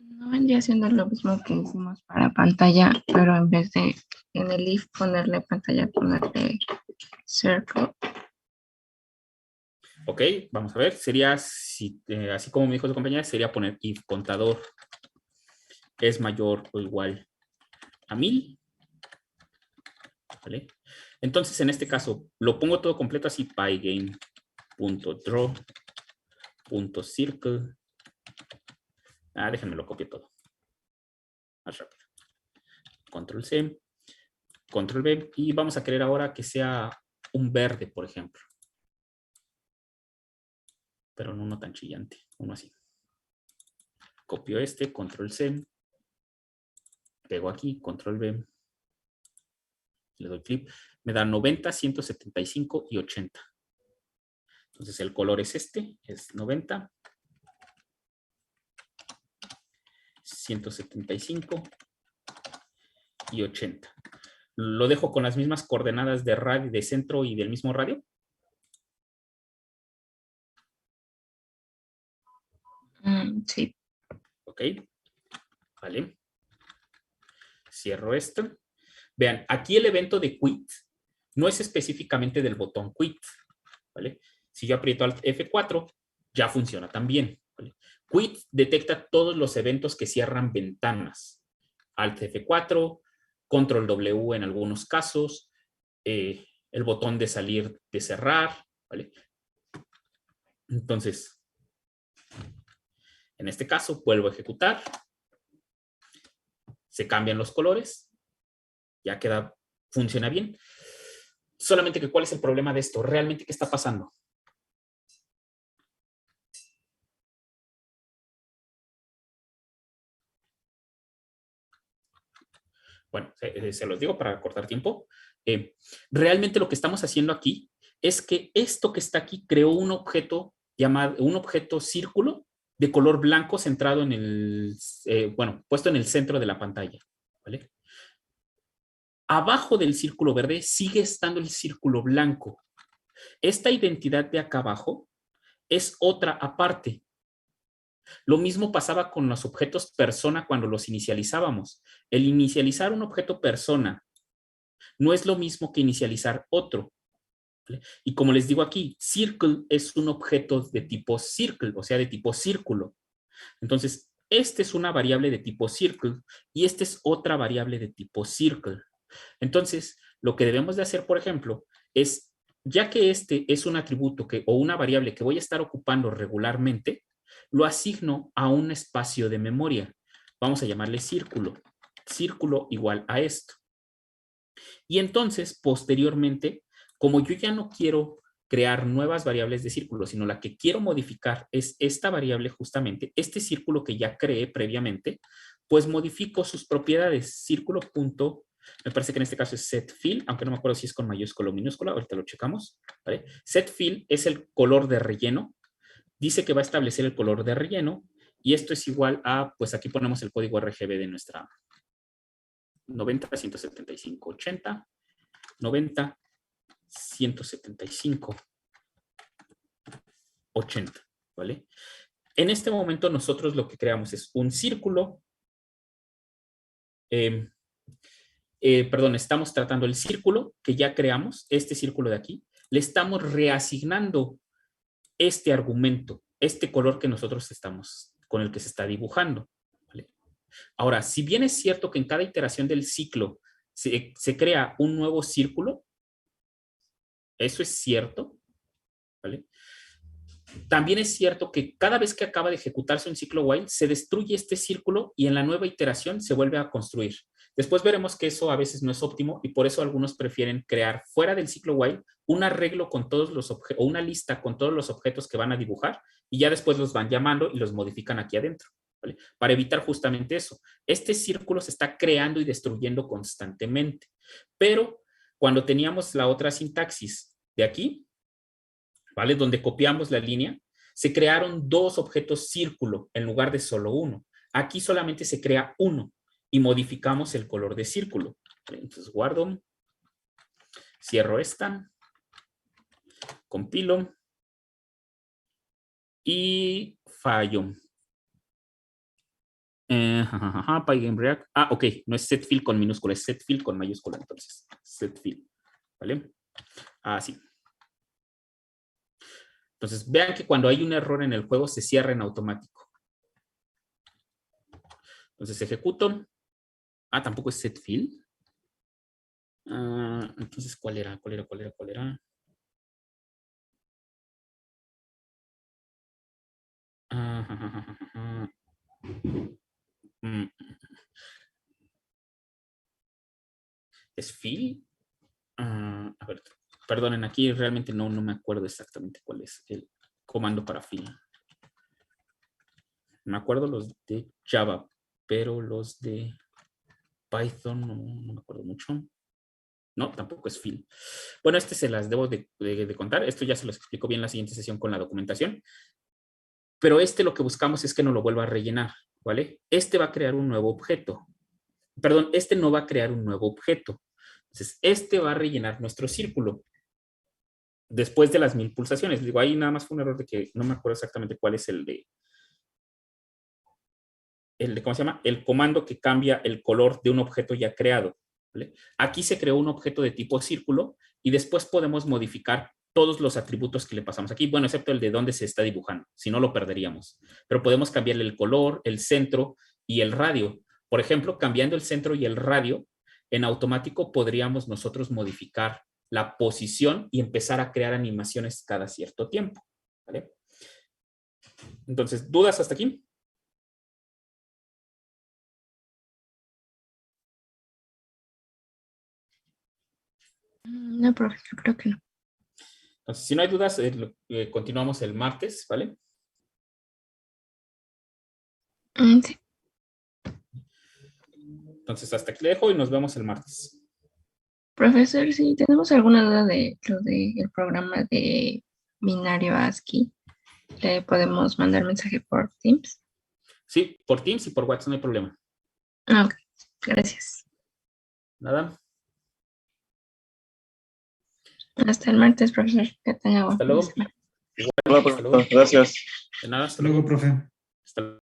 Speaker 2: No vendría siendo lo mismo que hicimos para pantalla, pero en vez de en el if ponerle pantalla, ponerle circle.
Speaker 1: Ok, vamos a ver. Sería, así como me dijo su compañera, sería poner if contador es mayor o igual a 1000. ¿Vale? Entonces, en este caso, lo pongo todo completo así, pygame.draw.circle. Déjenme lo copio todo. Más rápido. Control C, Control V, y vamos a querer ahora que sea un verde, por ejemplo. Pero no uno tan chillante, uno así. Copio este, Control C, pego aquí, Control V, le doy clic, me da 90, 175 y 80. Entonces el color es este, es 90, 175 y 80. Lo dejo con las mismas coordenadas de radio, de centro y del mismo radio.
Speaker 2: Sí.
Speaker 1: Ok, vale. Cierro esto. Vean, aquí el evento de quit no es específicamente del botón quit, ¿vale? Si yo aprieto Alt F4, ya funciona también, ¿vale? Quit detecta todos los eventos que cierran ventanas. Alt F4, Control W en algunos casos, el botón de salir, de cerrar, ¿vale? Entonces, en este caso, vuelvo a ejecutar. Se cambian los colores. Ya queda, funciona bien. Solamente que, ¿cuál es el problema de esto? ¿Realmente qué está pasando? Bueno, se los digo para cortar tiempo. Realmente lo que estamos haciendo aquí es que esto que está aquí creó un objeto llamado, un objeto círculo de color blanco centrado en el, bueno, puesto en el centro de la pantalla, ¿vale? Abajo del círculo verde sigue estando el círculo blanco. Esta identidad de acá abajo es otra aparte. Lo mismo pasaba con los objetos persona cuando los inicializábamos. El inicializar un objeto persona no es lo mismo que inicializar otro. ¿Vale? Y como les digo aquí, circle es un objeto de tipo circle, o sea, de tipo círculo. Entonces, este es una variable de tipo circle y esta es otra variable de tipo circle. Entonces, lo que debemos de hacer, por ejemplo, es, ya que este es un atributo o una variable que voy a estar ocupando regularmente, lo asigno a un espacio de memoria. Vamos a llamarle círculo. Círculo igual a esto. Y entonces, posteriormente, como yo ya no quiero crear nuevas variables de círculo, sino la que quiero modificar es esta variable justamente, este círculo que ya creé previamente, pues modifico sus propiedades. Círculo punto, me parece que en este caso es setFill, aunque no me acuerdo si es con mayúscula o minúscula, ahorita lo checamos. ¿Vale? SetFill es el color de relleno, dice que va a establecer el color de relleno y esto es igual a, pues aquí ponemos el código RGB de nuestra 90, 175, 80, 90, 175, 80, ¿vale? En este momento nosotros lo que creamos es un círculo, perdón, estamos tratando el círculo que ya creamos, este círculo de aquí, le estamos reasignando este argumento, este color que nosotros estamos, con el que se está dibujando, ¿vale? Ahora, si bien es cierto que en cada iteración del ciclo se crea un nuevo círculo, eso es cierto, ¿vale? También es cierto que cada vez que acaba de ejecutarse un ciclo while, se destruye este círculo y en la nueva iteración se vuelve a construir. Después veremos que eso a veces no es óptimo y por eso algunos prefieren crear fuera del ciclo while un arreglo con todos los objetos o una lista con todos los objetos que van a dibujar y ya después los van llamando y los modifican aquí adentro, ¿vale? Para evitar justamente eso. Este círculo se está creando y destruyendo constantemente, pero cuando teníamos la otra sintaxis de aquí, ¿vale? Donde copiamos la línea, se crearon dos objetos círculo en lugar de solo uno. Aquí solamente se crea uno y modificamos el color de círculo. Entonces guardo, cierro esta, compilo y fallo. Pygame React. Ah, ok, no es setFill con minúscula, es setFill con mayúscula, entonces. SetFill, ¿vale? Así. Entonces, vean que cuando hay un error en el juego se cierra en automático. Entonces ejecuto. Ah, tampoco es setFill. Entonces, ¿cuál era? ¿Es fill? A ver, perdonen, aquí realmente no me acuerdo exactamente cuál es el comando para fill. Me acuerdo los de Java, pero los de Python no me acuerdo mucho. No, tampoco es fill. Bueno, se las debo de contar. Esto ya se los explico bien en la siguiente sesión con la documentación. Pero lo que buscamos es que no lo vuelva a rellenar, ¿vale? Va a crear un nuevo objeto. Perdón, no va a crear un nuevo objeto. Entonces, va a rellenar nuestro círculo después de las 1000 pulsaciones. Digo, ahí nada más fue un error de que no me acuerdo exactamente cuál es el de, ¿cómo se llama? El comando que cambia el color de un objeto ya creado, ¿vale? Aquí se creó un objeto de tipo círculo y después podemos modificar todos los atributos que le pasamos aquí, bueno, excepto el de dónde se está dibujando, si no lo perderíamos. Pero podemos cambiarle el color, el centro y el radio. Por ejemplo, cambiando el centro y el radio, en automático podríamos nosotros modificar la posición y empezar a crear animaciones cada cierto tiempo, ¿vale? Entonces, ¿dudas hasta aquí?
Speaker 2: No, profesor, creo que no.
Speaker 1: Entonces, si no hay dudas, continuamos el martes, ¿vale?
Speaker 2: Sí.
Speaker 1: Entonces, hasta aquí le dejo y nos vemos el martes.
Speaker 2: Profesor, si tenemos alguna duda de lo del programa de binario ASCII, ¿le podemos mandar mensaje por Teams?
Speaker 1: Sí, por Teams y por WhatsApp no hay problema.
Speaker 2: Ok, gracias.
Speaker 1: Nada.
Speaker 2: Hasta el martes, profesor. Que tenga buen
Speaker 1: Hasta
Speaker 2: fin de
Speaker 1: luego.
Speaker 2: semana.
Speaker 3: Hola,
Speaker 1: Hasta luego.
Speaker 3: gracias.
Speaker 1: De nada, hasta
Speaker 4: Luego,
Speaker 1: luego.
Speaker 4: profe.
Speaker 1: Hasta luego.